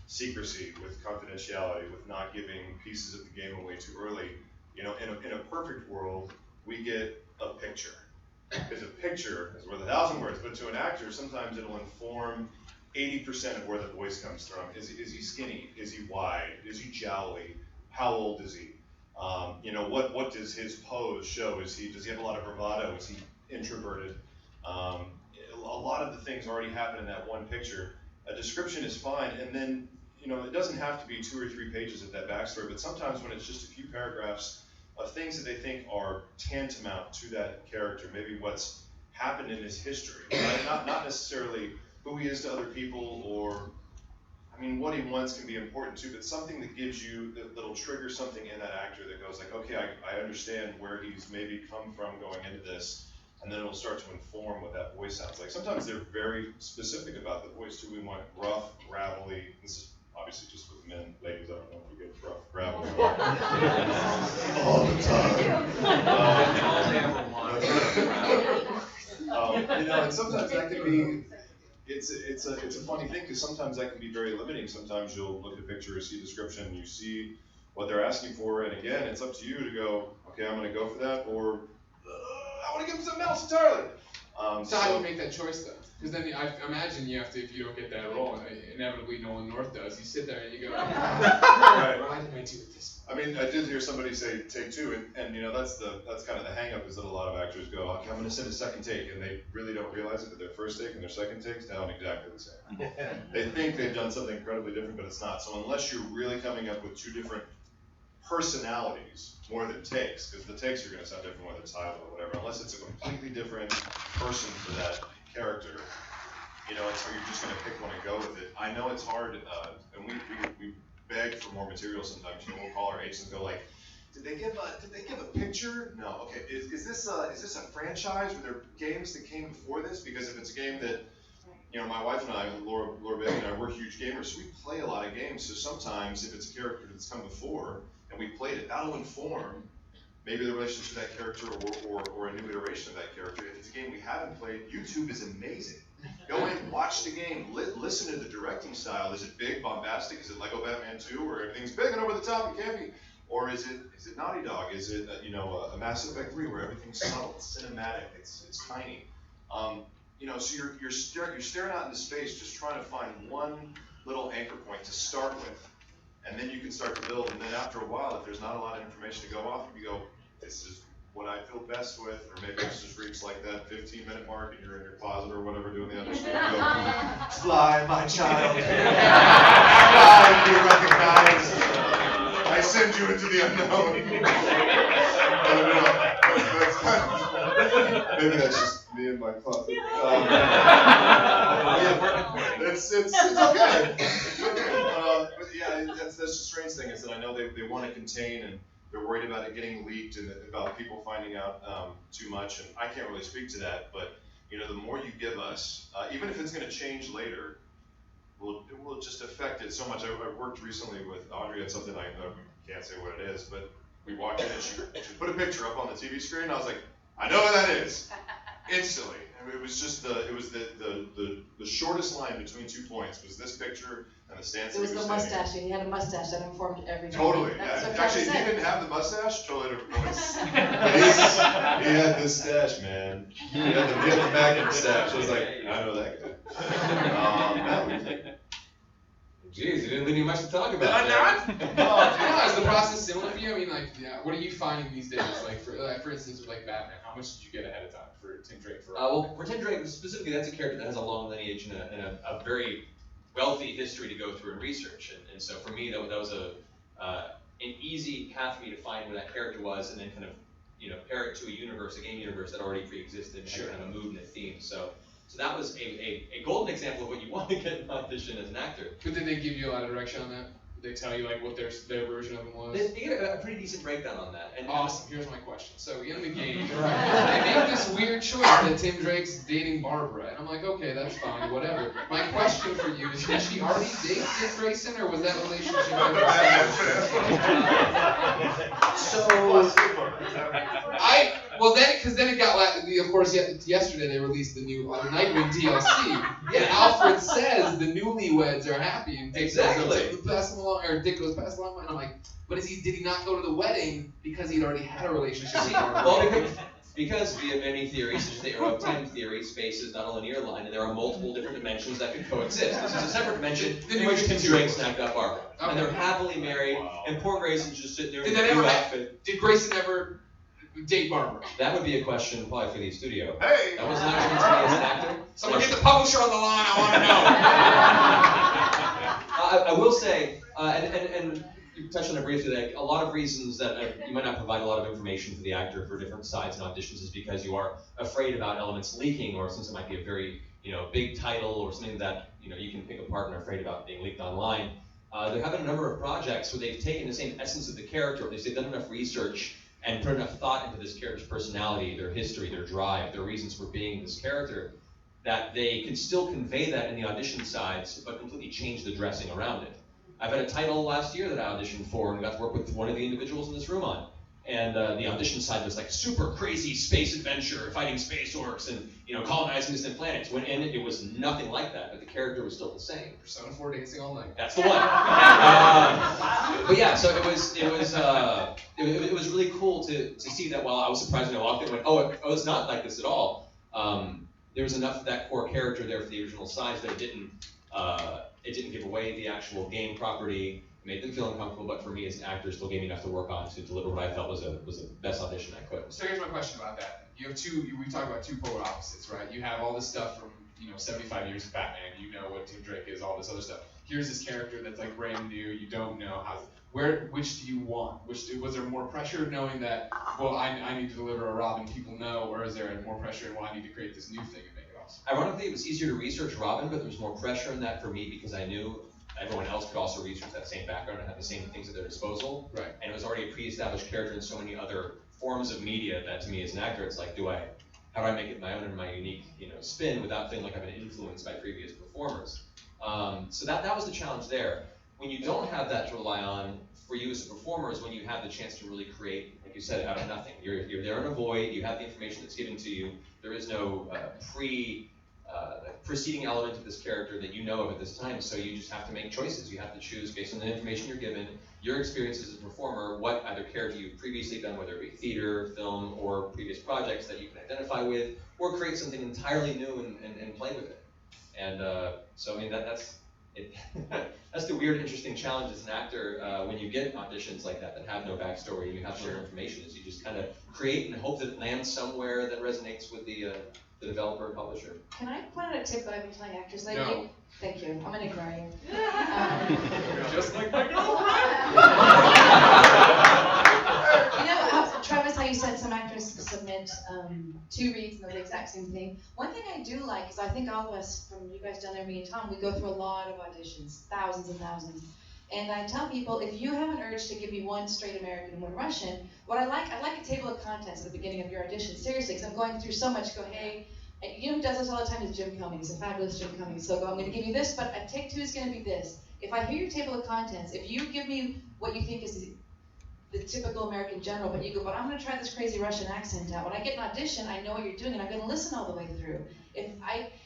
secrecy, with confidentiality, with not giving pieces of the game away too early. In a perfect world, we get a picture. Because a picture is worth 1,000 words, but to an actor, sometimes it'll inform 80% of where the voice comes from. Is he skinny? Is he wide? Is he jowly? How old is he? What does his pose show? Does he have a lot of bravado? Is he introverted? A lot of the things already happen in that one picture. A description is fine, and then it doesn't have to be 2 or 3 pages of that backstory, but sometimes when it's just a few paragraphs of things that they think are tantamount to that character, maybe what's happened in his history, right? Not necessarily who he is to other people, or what he wants can be important too, but something that gives you, that'll trigger something in that actor that goes like, okay, I understand where he's maybe come from going into this, and then it'll start to inform what that voice sounds like. Sometimes they're very specific about the voice too. We want rough, gravelly. This is obviously just with men. Ladies, I don't know if you get rough, gravelly. All the time. And sometimes that can be, it's a funny thing, because sometimes that can be very limiting. Sometimes you'll look at a picture or see a description, and you see what they're asking for, and again, it's up to you to go, okay, I'm going to go for that, or I want to give them something else entirely. So how do you make that choice, though? Because then I imagine you have to, if you don't get that role, inevitably Nolan North does, you sit there and you go, right, why didn't I do it this way? I did hear somebody say take 2, and that's kind of the hang-up, is that a lot of actors go, okay, I'm going to send a second take, and they really don't realize it, that their first take and their second take sound exactly the same. They think they've done something incredibly different, but it's not. So unless you're really coming up with 2 different personalities more than takes, because the takes are going to sound different whether it's Tyler or whatever, unless it's a completely different person for that character, it's where you're just going to pick one and go with it. I know it's hard, and we beg for more material sometimes. We'll call our agents and go like, did they give a picture? No. Okay. Is this a franchise? Were there games that came before this? Because if it's a game that, my wife and I, Laura Bailey and I, we're huge gamers, so we play a lot of games. So sometimes if it's a character that's come before and we played it, that'll inform maybe the relationship to that character or a new iteration of that character. If it's a game we haven't played, YouTube is amazing. Go in, watch the game, listen to the directing style. Is it big, bombastic? Is it Lego Batman 2, where everything's big and over the top? It can be. Or is it Naughty Dog? Is it a Mass Effect 3, where everything's subtle, it's cinematic, it's tiny? So you're staring out into space, just trying to find one little anchor point to start with, and then you can start to build. And then after a while, if there's not a lot of information to go off, you go, this is what I feel best with, or maybe it's just reached like that 15-minute mark, and you're in your closet or whatever doing the other stuff. You go, fly, my child, fly, be recognized. I send you into the unknown. Maybe that's just me and my closet. It's okay. But yeah, that's the strange thing, is that I know they want to contain, and they're worried about it getting leaked and about people finding out too much. And I can't really speak to that, but the more you give us, even if it's going to change later, it will just affect it so much. I worked recently with Audrey on something, I can't say what it is, but we walked in and she put a picture up on the TV screen. I was like, I know what that is, instantly. It was just the shortest line between 2 points was this picture and the stance. It was the mustache. He had a mustache that informed everything. Totally. Yeah. Actually, he didn't have the mustache. Totally different voice. He had this stash, man. He had the Magnum stash. I was like, I know that guy. Matt, what do you think? Jeez, you didn't leave me much to talk about. Is the process similar for you? I mean, what are you finding these days? Like, for instance, with Batman, how much did you get ahead of time for Tim Drake? Well, for Tim Drake specifically, that's a character that has a long lineage and a very wealthy history to go through and research. And so for me, that was an easy path for me to find where that character was, and then kind of, pair it to a universe, a game universe that already pre-existed, and had kind of a mood and a theme. So that was a golden example of what you want to get an audition as an actor. But did they give you a lot of direction on that? Did they tell you like what their version of it was? They get a pretty decent breakdown on that. And awesome. Here's my question. So in the game, they make this weird choice that Tim Drake's dating Barbara, and I'm like, okay, that's fine, whatever. My question for you is, did she already date Dick Grayson, or was that relationship because then it got of course yesterday they released the new Nightwing DLC, and Alfred says the newlyweds are happy, and Dick goes pass them along, or Dick goes pass along, and I'm like, but did he not go to the wedding because he'd already had a relationship with Barbara? Well, because via many theories, such as the arrow of time theory, space is not a linear line, and there are multiple different dimensions that could coexist. This is a separate dimension in which Tim Drake snagged up Barbara. Okay. And they're happily married, and poor Grayson's just sitting there in a new outfit. Did Grayson ever date Barbara? That would be a question probably for the studio. Hey! That was not given to me as an actor. Someone get the publisher on the line, I want to know. I will say, and you touched on it briefly, like a lot of reasons that you might not provide a lot of information for the actor for different sides and auditions is because you are afraid about elements leaking, or since it might be a very big title or something that you can pick apart and are afraid about being leaked online. There have been a number of projects where they've taken the same essence of the character, or they've done enough research and put enough thought into this character's personality, their history, their drive, their reasons for being this character, that they can still convey that in the audition sides, but completely change the dressing around it. I've had a title last year that I auditioned for and got to work with one of the individuals in this room on. And the audition side was like super crazy space adventure, fighting space orcs and colonizing distant planets. When in it was nothing like that, but the character was still the same. Persona 4 dancing all night. That's the one. But yeah, so it was really cool to see that. While I was surprised when I walked in and went, oh, it's not like this at all. There was enough of that core character there for the original size that it didn't give away the actual game property. It made them feel uncomfortable, but for me as an actor, it still gave me enough to work on to deliver what I felt was the best audition I could. So here's my question about that. You have we talk about two polar opposites, right? You have all this stuff from 75 years of Batman. You know what Tim Drake is, all this other stuff. Here's this character that's like brand new. You don't know which do you want? Was there more pressure knowing that, well, I need to deliver a Robin people know, or is there more pressure in, well, I need to create this new thing and make it awesome? Ironically, it was easier to research Robin, but there was more pressure in that for me because I knew everyone else could also research that same background and have the same things at their disposal. Right. And it was already a pre-established character in so many other forms of media that to me as an actor, it's like, how do I make it my own and my unique, spin without feeling like I've been influenced by previous performers? So that was the challenge there. When you don't have that to rely on for you as a performer is when you have the chance to really create, like you said, out of nothing. You're there in a void. You have the information that's given to you. There is no preceding element of this character that you know of at this time, so you just have to make choices. You have to choose based on the information you're given, your experience as a performer, what either character you've previously done, whether it be theater, film, or previous projects that you can identify with, or create something entirely new and play with it. And so, I mean, that's it. That's the weird, interesting challenge as an actor when you get auditions like that have no backstory and you have no information, is you just kind of create and hope that it lands somewhere that resonates with the developer and publisher. Can I point out a tip that I've been telling actors lately? No. Thank you. I'm gonna ignore you. Just like my girlfriend. Travis, how you said some actors submit 2 reads and they're the exact same thing. One thing I do like is I think all of us, from you guys down there, me and Tom, we go through a lot of auditions, thousands and thousands. And I tell people, if you have an urge to give me one straight American and one Russian, I like a table of contents at the beginning of your audition. Seriously, because I'm going through so much. Go, hey, who does this all the time is Jim Cummings, a fabulous Jim Cummings. So I'm going to give you this, but a take 2 is going to be this. If I hear your table of contents, if you give me what you think is the typical American general, but you go, but I'm going to try this crazy Russian accent out. When I get an audition, I know what you're doing, and I'm going to listen all the way through. If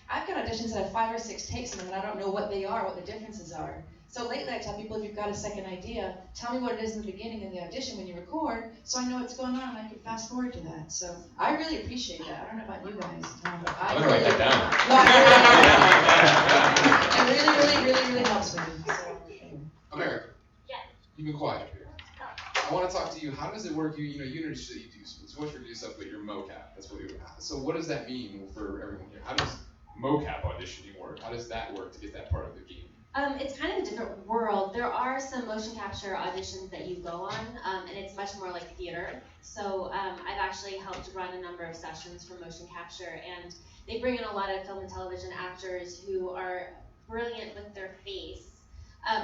I've got auditions that have 5 or 6 takes in them, and I don't know what they are, what the differences are. So lately I tell people, if you've got a second idea, tell me what it is in the beginning in the audition when you record, so I know what's going on and I can fast forward to that. So I really appreciate that. I don't know about you guys, Tom, but I'm gonna write that down. It really helps me. So. America. Yeah. You've been quiet up here. I want to talk to you. How does it work? You introduced that you do so much for do stuff, but you're mocap. That's what you. So what does that mean for everyone here? How does mocap auditioning work? How does that work to get that part of the game? It's kind of a different world. There are some motion capture auditions that you go on, and it's much more like theater. So I've actually helped run a number of sessions for motion capture, and they bring in a lot of film and television actors who are brilliant with their face,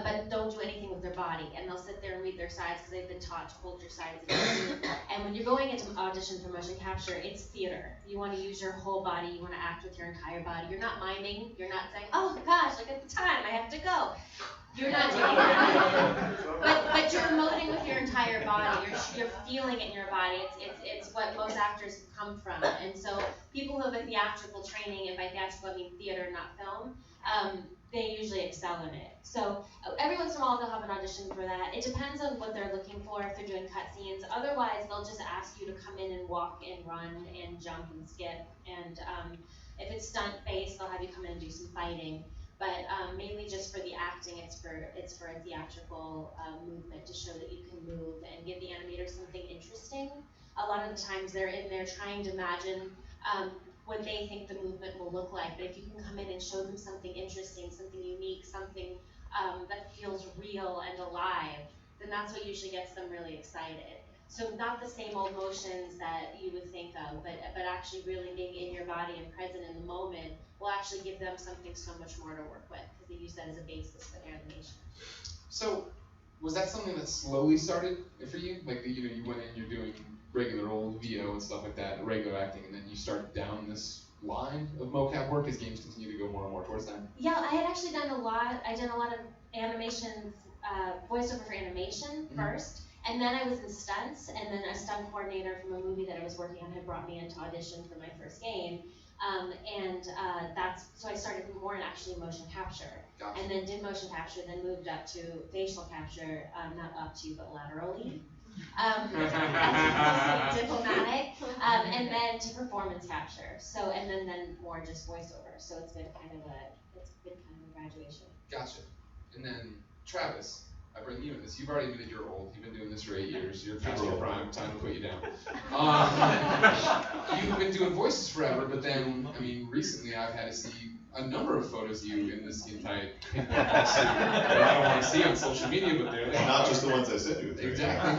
but don't do anything with their body, and they'll sit there and read their sides because they've been taught to hold your sides. And when you're going into audition for motion capture, it's theater. You want to use your whole body. You want to act with your entire body. You're not miming. You're not saying, "Oh gosh, look at the time. I have to go." You're not doing that. But you're emoting with your entire body. You're feeling it in your body. It's what most actors come from. And so people who have a theatrical training, and by theatrical I mean theater, not film, they usually excel in it. So every once in a while they'll have an audition for that. It depends on what they're looking for, if they're doing cut scenes. Otherwise, they'll just ask you to come in and walk and run and jump and skip. And if it's stunt based, they'll have you come in and do some fighting. But mainly just for the acting, it's for a theatrical movement to show that you can move and give the animators something interesting. A lot of the times they're in there trying to imagine what they think the movement will look like. But if you can come in and show them something interesting, something unique, something that feels real and alive, then that's what usually gets them really excited. So not the same old motions that you would think of, but actually really being in your body and present in the moment will actually give them something so much more to work with, because they use that as a basis for their animation. So, was that something that slowly started for you? Like, you went in, you're doing regular old VO and stuff like that, regular acting, and then you start down this line of mocap work as games continue to go more and more towards that? Yeah, I had actually done a lot of animation, voiceover for animation first. And then I was in stunts, and then a stunt coordinator from a movie that I was working on had brought me in to audition for my first game. So I started more in actually motion capture. Gotcha. And then did motion capture, then moved up to facial capture, not up to, but laterally. That's diplomatic. And then to performance capture. So, and then more just voiceover. So it's been kind of a graduation. Gotcha. And then Travis, I bring you in this. You've already admitted you're old. You've been doing this for 8 years. You're past your prime. Time to put you down. You've been doing voices forever, but then, recently I've had to see a number of photos of you in this skin tight suit that I don't want to see on social media, but they're there. Not just the ones I sent you. Exactly.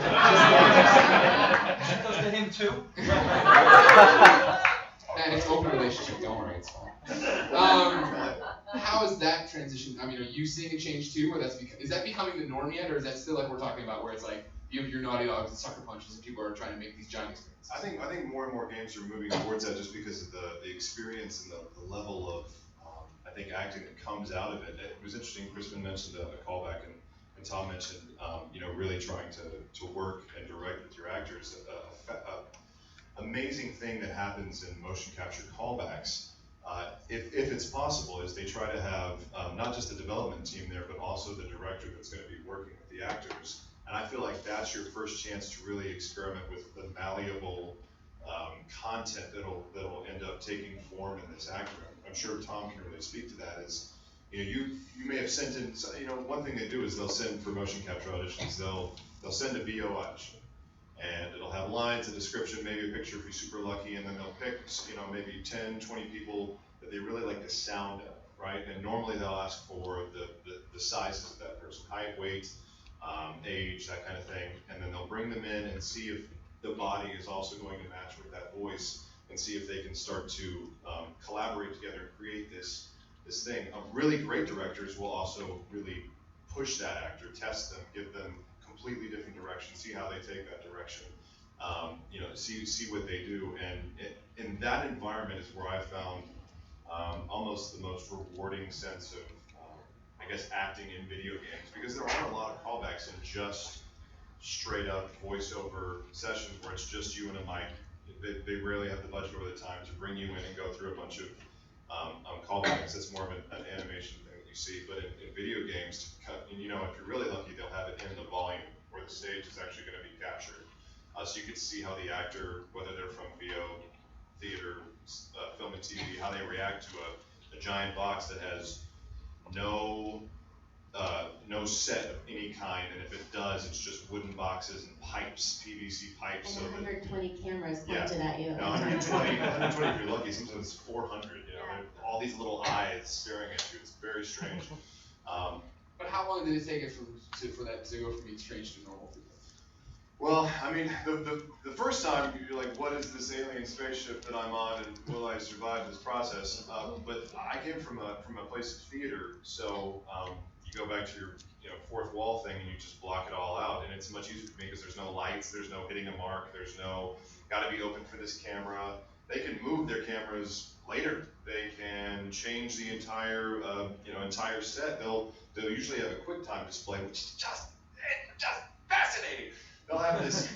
That goes to him too. Man, it's open relationship. Don't worry, it's fine. How is that transition? Are you seeing a change too, or is that becoming the norm yet, or is that still like we're talking about, where it's like you have your Naughty Dogs and Sucker Punches, and people are trying to make these giant experiences? I think more and more games are moving towards that just because of the experience and the level of I think acting that comes out of it. It was interesting. Crispin mentioned a callback, and Tom mentioned really trying to work and direct with your actors. Amazing thing that happens in motion capture callbacks. If it's possible, is they try to have not just the development team there, but also the director that's going to be working with the actors. And I feel like that's your first chance to really experiment with the malleable content that'll end up taking form in this actor. I'm sure Tom can really speak to that. Is you may have sent in one thing they do is they'll send for motion capture auditions. They'll send a VO audition. And it'll have lines, a description, maybe a picture if you're super lucky, and then they'll pick, maybe 10, 20 people that they really like the sound of, right? And normally they'll ask for the sizes of that person, height, weight, age, that kind of thing, and then they'll bring them in and see if the body is also going to match with that voice, and see if they can start to collaborate together and create this thing. Really great directors will also really push that actor, test them, give them completely different direction, see how they take that direction, see what they do, and in that environment is where I found almost the most rewarding sense of, acting in video games, because there aren't a lot of callbacks in just straight up voiceover sessions where it's just you and a mic. They rarely have the budget or the time to bring you in and go through a bunch of callbacks. It's more of an animation thing that you see, but in video games, if you're really lucky, they'll have it in the volume where the stage is actually going to be captured. So you can see how the actor, whether they're from VO, theater, film and TV, how they react to a giant box that has no set of any kind, and if it does, it's just wooden boxes and pipes, PVC pipes. And 120 cameras pointed Yeah. at you. No, 120 if you're lucky. Sometimes it's 400. All these little eyes staring at you. It's very strange. But how long did it take it for that to go from being strange to normal for you? Well, I mean, the first time you're like, what is this alien spaceship that I'm on, and will I survive this process? But I came from a place of theater, so you go back to your fourth wall thing, and you just block it all out, and it's much easier for me because there's no lights, there's no hitting a mark, there's no got to be open for this camera. They can move their cameras later. They can change the entire set. They'll usually have a QuickTime display, which is just fascinating. They'll have this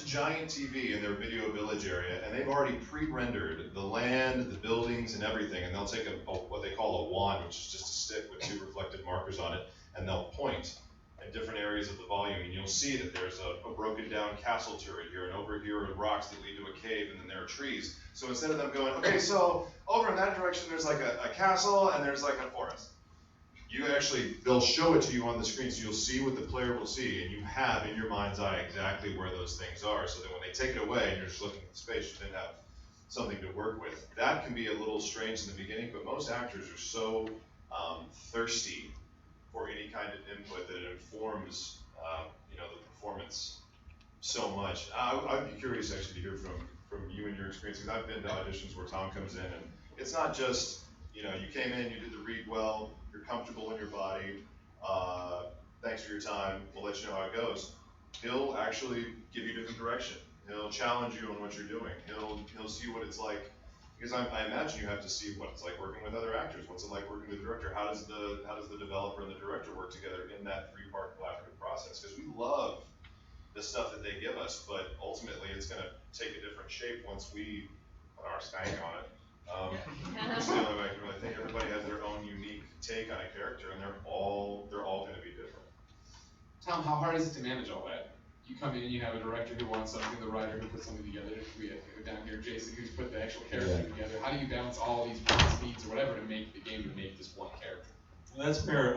giant TV in their video village area, and they've already pre-rendered the land, the buildings, and everything. And they'll take what they call a wand, which is just a stick with 2 reflective markers on it, and they'll point at different areas of the volume, and you'll see that there's a broken down castle turret here, and over here are rocks that lead to a cave, and then there are trees. So instead of them going, okay, so over in that direction there's like a castle and there's like a forest. They'll show it to you on the screen, so you'll see what the player will see, and you have in your mind's eye exactly where those things are, so that when they take it away and you're just looking at the space, you then have something to work with. That can be a little strange in the beginning, but most actors are so thirsty for any kind of input that it informs the performance so much. I'd be curious actually to hear from you and your experience, because I've been to auditions where Tom comes in, and it's not just you came in, you did the read well, you're comfortable in your body, thanks for your time, we'll let you know how it goes. He'll actually give you different direction. He'll challenge you on what you're doing. He'll see what it's like, because I imagine you have to see what it's like working with other actors. What's it like working with the director? How does the developer and the director work together in that 3-part collaborative process? Because we love the stuff that they give us, but ultimately it's going to take a different shape once we put our stank on it. It's the only way I can really think. Everybody has their own unique take on a character, and they're all going to be different. Tom, how hard is it to manage all that? You come in and you have a director who wants something, the writer who puts something together. We have down here Jason who's put the actual character together. How do you balance all these speeds or whatever to make the game and make this one character? Well, that's where,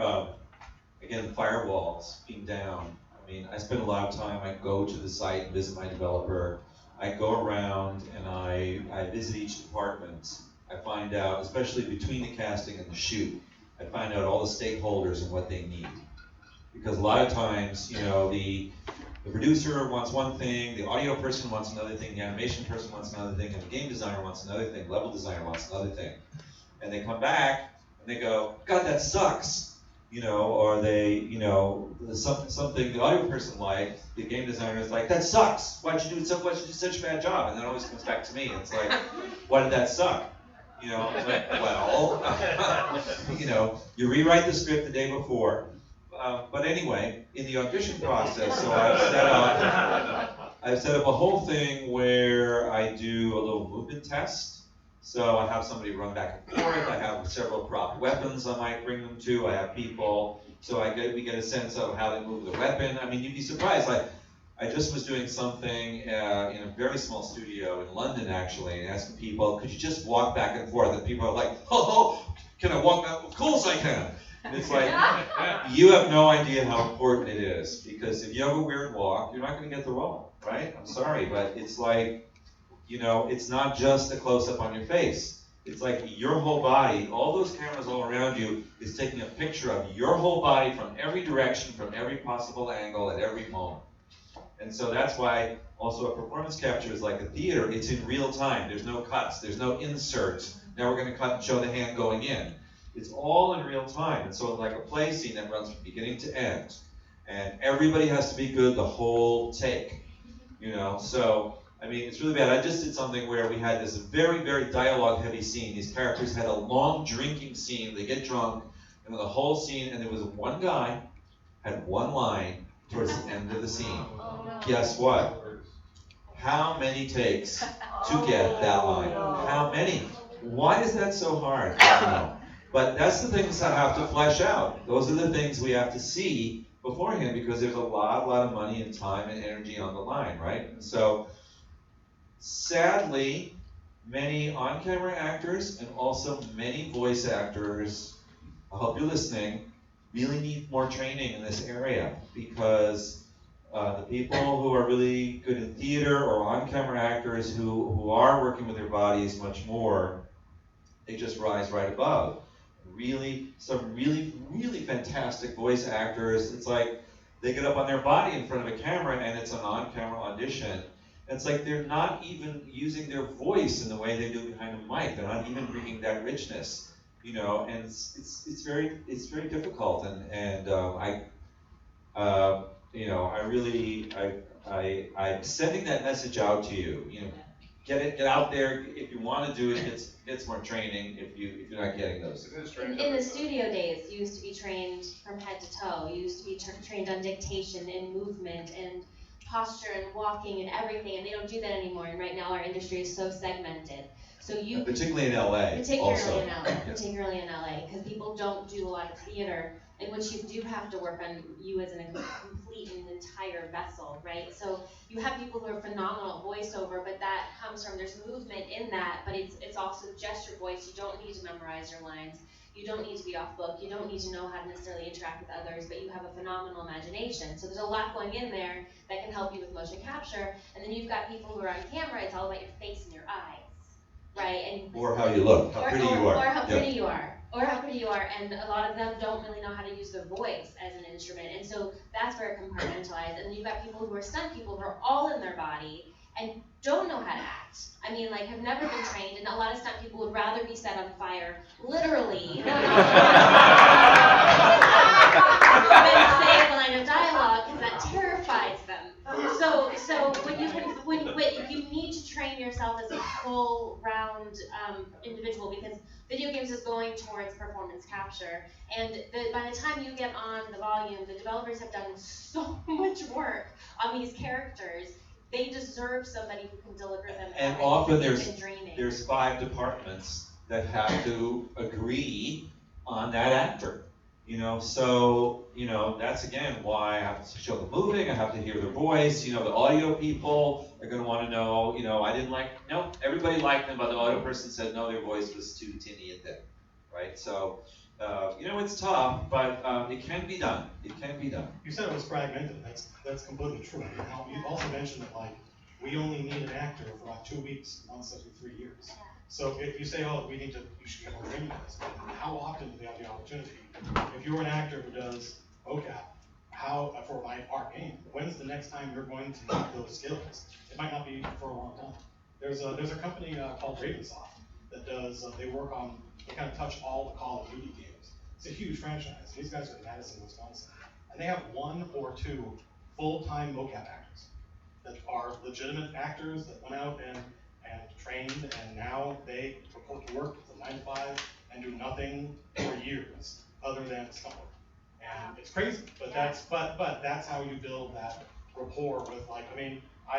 again, firewalls being down. I mean, I spend a lot of time, I go to the site and visit my developer. I go around and I visit each department. I find out, especially between the casting and the shoot, I find out all the stakeholders and what they need. Because a lot of times, the producer wants one thing, the audio person wants another thing, the animation person wants another thing, and the game designer wants another thing, level designer wants another thing. And they come back and they go, God, that sucks. Or they, something the audio person liked, the game designer is like, that sucks. Why'd you do such a bad job? And then it always comes back to me. And it's like, why did that suck? It's like, well, you rewrite the script the day before. But anyway, in the audition process, so I've set up a whole thing where I do a little movement test. So I have somebody run back and forth. I have several prop weapons I might bring them to. I have people, so we get a sense of how they move the weapon. I mean, you'd be surprised. I just was doing something in a very small studio in London, actually, and asking people, could you just walk back and forth? And people are like, oh, can I walk back? Of course I can. And it's like, you have no idea how important it is, because if you have a weird walk, you're not going to get the role, right? I'm sorry, but it's like, it's not just a close-up on your face. It's like your whole body, all those cameras all around you, is taking a picture of your whole body from every direction, from every possible angle, at every moment. And so that's why also a performance capture is like a theater. It's in real time. There's no cuts. There's no inserts. Now we're going to cut and show the hand going in. It's all in real time. And so it's like a play scene that runs from beginning to end. And everybody has to be good the whole take. So I mean, it's really bad. I just did something where we had this very, very dialogue-heavy scene. These characters had a long drinking scene. They get drunk, and the whole scene, and there was one guy, had one line towards the end of the scene. Guess what? How many takes to get that line? How many? Why is that so hard? I don't know. But that's the things I have to flesh out. Those are the things we have to see beforehand, because there's a lot of money and time and energy on the line, right? And so, sadly, many on-camera actors and also many voice actors, I hope you're listening, really need more training in this area, because the people who are really good in theater or on-camera actors who are working with their bodies much more, they just rise right above. some really fantastic voice actors. It's like they get up on their body in front of a camera and it's an on-camera audition. It's like they're not even using their voice in the way they do behind a mic. They're not even bringing that richness, and it's very difficult. And I'm sending that message out to you. Get out there. If you want to do it, get some more training. If you're not getting those. In the studio days, you used to be trained from head to toe. You used to be trained on dictation and movement and posture and walking and everything, and they don't do that anymore. And right now, our industry is so segmented. So Particularly in LA. Particularly in LA, because people don't do a lot of theater, in which you do have to work on you as a complete and entire vessel, right? So you have people who are phenomenal voiceover, but that comes from, there's movement in that, but it's also gesture voice. You don't need to memorize your lines. You don't need to be off book. You don't need to know how to necessarily interact with others, but you have a phenomenal imagination. So there's a lot going in there that can help you with motion capture. And then you've got people who are on camera, it's all about your face and your eyes, right? Or how you look, how pretty you are. Or how pretty you are. Or how pretty you are, and a lot of them don't really know how to use their voice as an instrument, and so that's very compartmentalized. And then you've got people who are stunt people who are all in their body and don't know how to act. I mean, like, have never been trained, and a lot of stunt people would rather be set on fire, literally, than say a line of dialogue, because that terrifies them. So when you need to train yourself as a full round individual, because video games is going towards performance capture, and by the time you get on the volume, the developers have done so much work on these characters. They deserve somebody who can deliver them. And often there's 5 departments that have to agree on that actor. So that's again why I have to show them moving. I have to hear their voice. The audio people are going to want to know. Everybody liked them, but the audio person said no, their voice was too tinny and thin, right? So it's tough, but it can be done. It can be done. You said it was fragmented. That's completely true. You also mentioned that we only need an actor for about 2 weeks, once every 3 years. So if you say, you should get more training on this, but how often do they have the opportunity? If you're an actor who does mocap, for my art game, when's the next time you're going to need those skills? It might not be for a long time. There's a company called Ravensoft that they kind of touch all the Call of Duty games. It's a huge franchise. These guys are in Madison, Wisconsin. And they have 1 or 2 full-time mocap actors that are legitimate actors that went out and trained, and now they report to work from 9 to 5 and do nothing for years other than stunt work. And it's crazy, but that's how you build that rapport with I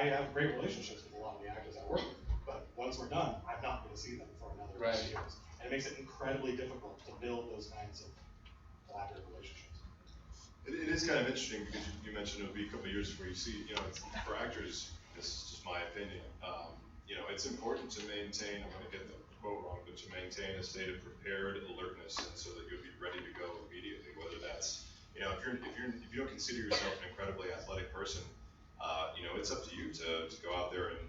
have great relationships with a lot of the actors I work with, but once we're done, I'm not going to see them for another 2 years. And it makes it incredibly difficult to build those kinds of collaborative relationships. It is kind of interesting because you mentioned it'll be a couple of years before you see, for actors, this is just my opinion, it's important to maintain, I'm going to get the quote wrong, but to maintain a state of prepared alertness, and so that you'll be ready to go immediately, whether that's, if you don't consider yourself an incredibly athletic person, it's up to you to go out there and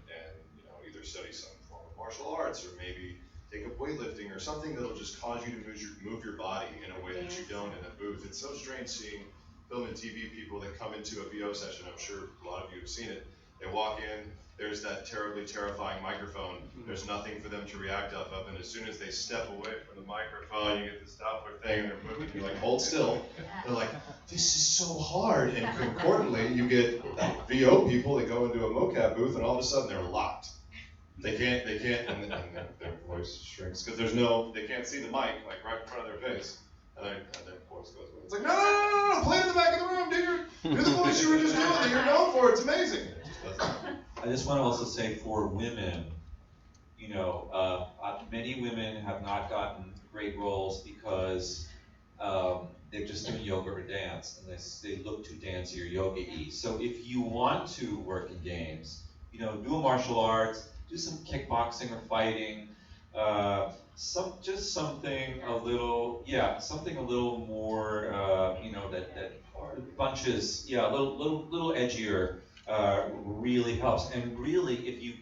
either study some form of martial arts, or maybe take up weightlifting or something that'll just cause you to move your body in a way that you don't in a booth. It's so strange seeing film and TV people that come into a VO session. I'm sure a lot of you have seen it. They walk in, there's that terribly terrifying microphone. There's nothing for them to react off of, and as soon as they step away from the microphone, you get this Doppler thing, and they're moving. You're like, hold still. They're like, this is so hard. And concordantly, you get VO people that go into a mocap booth, and all of a sudden they're locked. They can't, and then their voice shrinks because they can't see the mic right in front of their face, and their voice goes away. It's like, no, play it in the back of the room, dude. Do the voice you were just doing that you're known for. It's amazing. I just want to also say for women, many women have not gotten great roles because they're just doing yoga or dance, and they look too dancey or yoga-y. So if you want to work in games, do a martial arts, do some kickboxing or fighting, something a little more, that punches, a little edgier, really helps. And really, if you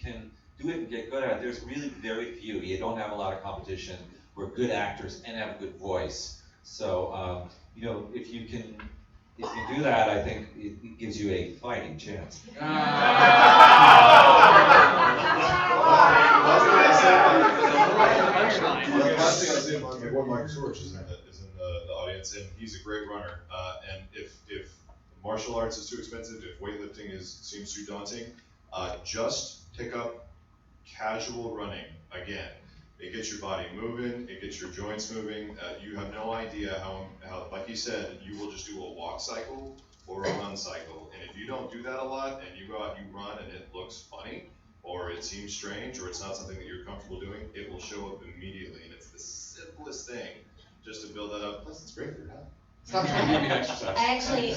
can do it and get good at it, there's really very few. You don't have a lot of competition who are good actors and have a good voice. So, you know, if you do that, I think it gives you a fighting chance. The last thing I say, my boy Michael Sorge is in the audience, and he's a great runner. And if martial arts is too expensive, if weightlifting seems too daunting, just pick up casual running again. It gets your body moving, it gets your joints moving. You have no idea how, like you said, you will just do a walk cycle or a run cycle. And if you don't do that a lot and you go out and you run and it looks funny, or it seems strange, or it's not something that you're comfortable doing, it will show up immediately. And it's the simplest thing just to build that up. Plus, it's great for your health. Stop trying to give me exercise. I actually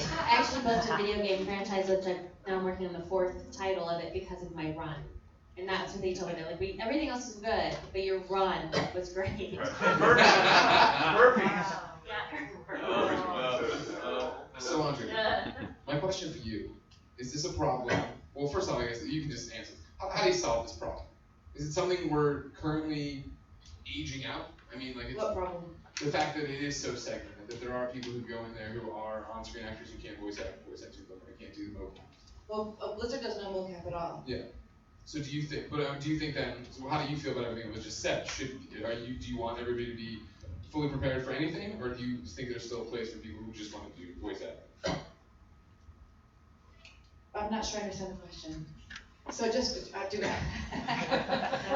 built a video game franchise, which now I'm working on the 4th title of it because of my run. And that's what they told me. They're like, everything else is good, but your run was great. Burpees. So Andre, my question for you, is this a problem? Well, first off, I guess you can just answer. How do you solve this problem? Is it something we're currently aging out? I mean, like, What problem? the fact that it is so segmented, that there are people who go in there who are on-screen actors who can't voice act, but they can't do the mocap. Well, Blizzard doesn't know mocap at all. Yeah. So do you think? But do you think then? So how do you feel about everything that was just said? Do you want everybody to be fully prepared for anything, or do you think there's still a place for people who just want to do voice acting? I'm not sure I understand the question. So just do that.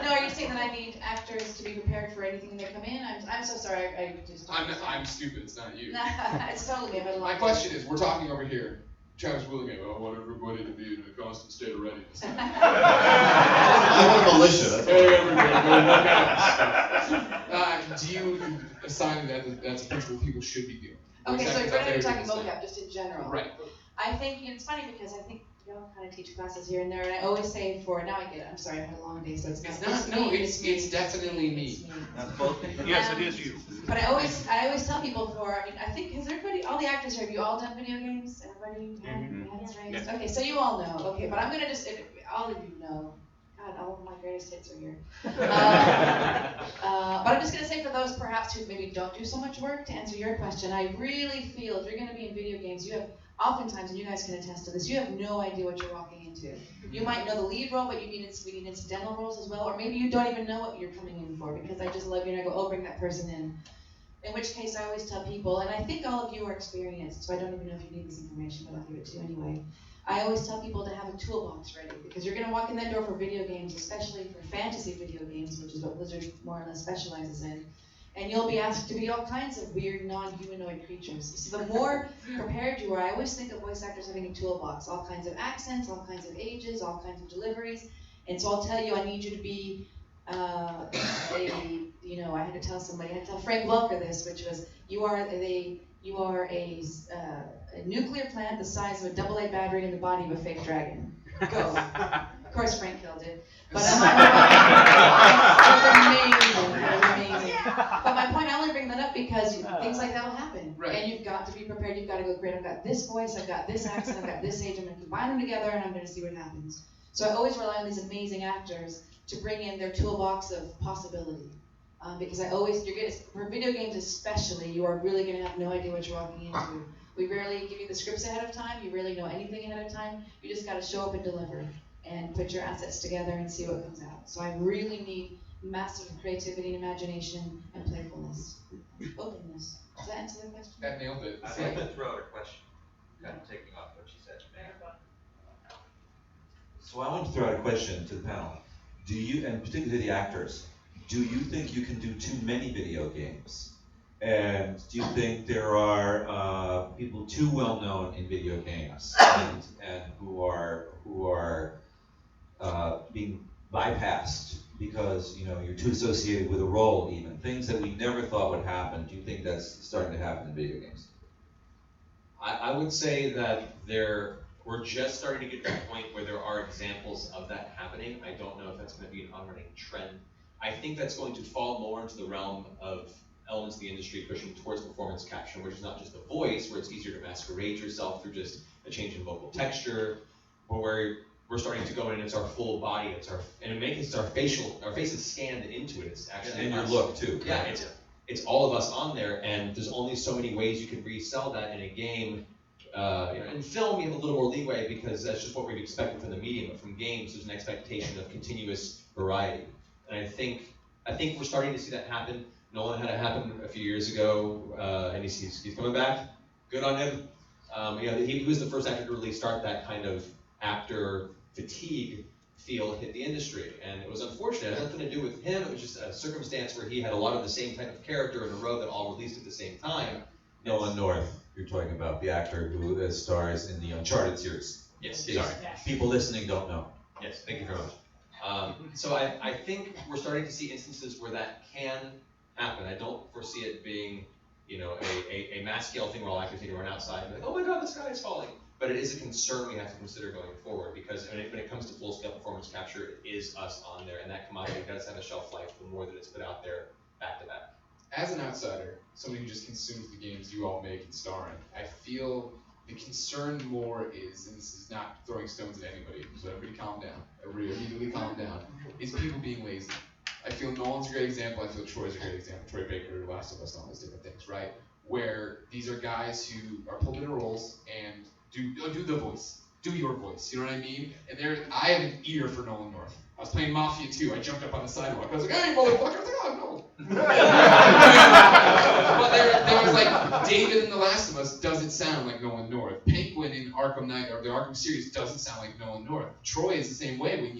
No, are you saying that I need actors to be prepared for anything when they come in? I'm so sorry. I just. I'm stupid. It's not you. It's totally me. My question is, we're talking over here. Travis Willingham, I want everybody to be in a constant state of readiness. I want militia. That's hey, everybody, go work out. Do you assign that that's a principle people should be doing? Okay, so you're not even talking mocap, just in general. Right. I think it's funny because I think you all kind of teach classes here and there, and I always say now I get it. I'm sorry, I had a long day, so it's definitely me. That's both. Yes, it is you. But I always tell people I think, has everybody, all the actors here, have you all done video games? Everybody hands raised? Yeah. Okay, so you all know. Okay, but I'm gonna all of you know. God, all of my greatest hits are here. But I'm just gonna say for those perhaps who maybe don't do so much work, to answer your question, I really feel if you're gonna be in video games, you have oftentimes, and you guys can attest to this, you have no idea what you're walking into. You might know the lead role, but we need incidental roles as well, or maybe you don't even know what you're coming in for because I just love you and I go, bring that person in. In which case, I always tell people, and I think all of you are experienced, so I don't even know if you need this information, but I'll give it to you anyway. I always tell people to have a toolbox ready because you're going to walk in that door for video games, especially for fantasy video games, which is what Blizzard more or less specializes in. And you'll be asked to be all kinds of weird, non-humanoid creatures. So the more prepared you are, I always think of voice actors having a toolbox, all kinds of accents, all kinds of ages, all kinds of deliveries. And so I'll tell you, I need you to be I had to tell somebody, I had to tell Frank Welker this, which was, you are a nuclear plant the size of a AA battery in the body of a fake dragon. Go. Of course, Frank killed it. But it was amazing. But my point, I only bring that up because things like that will happen. Right. And you've got to be prepared. You've got to go, great, I've got this voice, I've got this accent, I've got this age, I'm going to combine them together and I'm going to see what happens. So I always rely on these amazing actors to bring in their toolbox of possibility. Because for video games especially, you are really going to have no idea what you're walking into. We rarely give you the scripts ahead of time. You rarely know anything ahead of time. You just got to show up and deliver and put your assets together and see what comes out. So I really need massive creativity and imagination and playfulness. Openness. Does that answer the question? That nailed it. I'd like to throw out a question, kind of taking off what she said. So I want to throw out a question to the panel. Do you, and particularly the actors, do you think you can do too many video games? And do you think there are people too well known in video games and who are being bypassed because you're too associated with a role, even things that we never thought would happen? Do you think that's starting to happen in video games? I would say that we're just starting to get to the point where there are examples of that happening. I don't know if that's going to be an ongoing trend. I think that's going to fall more into the realm of elements of the industry pushing towards performance capture, which is not just the voice, where it's easier to masquerade yourself through just a change in vocal texture, or where we're starting to go in, it's our full body, it's our faces scanned into it. It's actually And your us. look too. Yeah, it's all of us on there, and there's only so many ways you can resell that in a game. In film, we have a little more leeway because that's just what we've expected from the medium. But from games, there's an expectation of continuous variety, and I think we're starting to see that happen. Nolan had it happen a few years ago, and he's coming back. Good on him. He was the first actor to really start that kind of actor fatigue feel hit the industry, and it was unfortunate. It had nothing to do with him. It was just a circumstance where he had a lot of the same type of character in a row that all released at the same time. Nolan North, you're talking about the actor who stars in the Uncharted series. Yes, Sorry, yes. people listening don't know. Yes, thank you very much. So I think we're starting to see instances where that can happen. I don't foresee it being, a mass scale thing where all actors need to run outside and be like, oh my God, this guy is falling. But it is a concern we have to consider going forward because when it comes to full scale performance capture, it is us on there, and that commodity does have a shelf life the more that it's put out there back to back. As an outsider, somebody who just consumes the games you all make and star in, I feel the concern more is, and this is not throwing stones at anybody, so everybody calm down. Everybody immediately calm down. Is people being lazy. I feel Nolan's a great example. I feel Troy's a great example. Troy Baker, The Last of Us, all those different things, right? Where these are guys who are pulled into roles and do the voice. Do your voice, you know what I mean? And I have an ear for Nolan North. I was playing Mafia 2. I jumped up on the sidewalk. I was like, hey, motherfucker. I was like, oh, no. But there was like, David in The Last of Us doesn't sound like Nolan North. Penguin in Arkham Knight, or the Arkham series, doesn't sound like Nolan North. Troy is the same way. When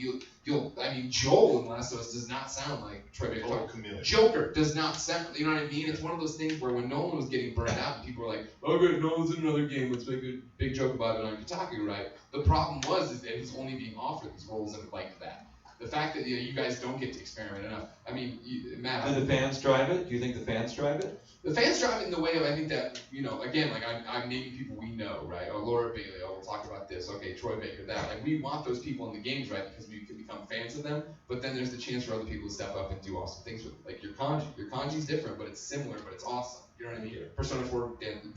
Joel in The Last of Us does not sound like Troy Baker. Joker does not sound, you know what I mean? It's one of those things where when Nolan was getting burned out, and people were like, oh, good, Nolan's in another game. Let's make a big joke about it on Kotaku, right? The problem was that he's only being offered these roles like that. The fact that you guys don't get to experiment enough. I mean, Matt. Do the fans drive it? Do you think the fans drive it? The fans drive it in the way of, I think that, again, like I'm naming people we know, right? Oh, Laura Bailey, we'll talk about this. Okay, Troy Baker, that. Like, we want those people in the games, right? Because we can become fans of them. But then there's the chance for other people to step up and do awesome things with it. Like your kanji. Your kanji's different, but it's similar, but it's awesome. You know what I mean? Persona 4 Dancing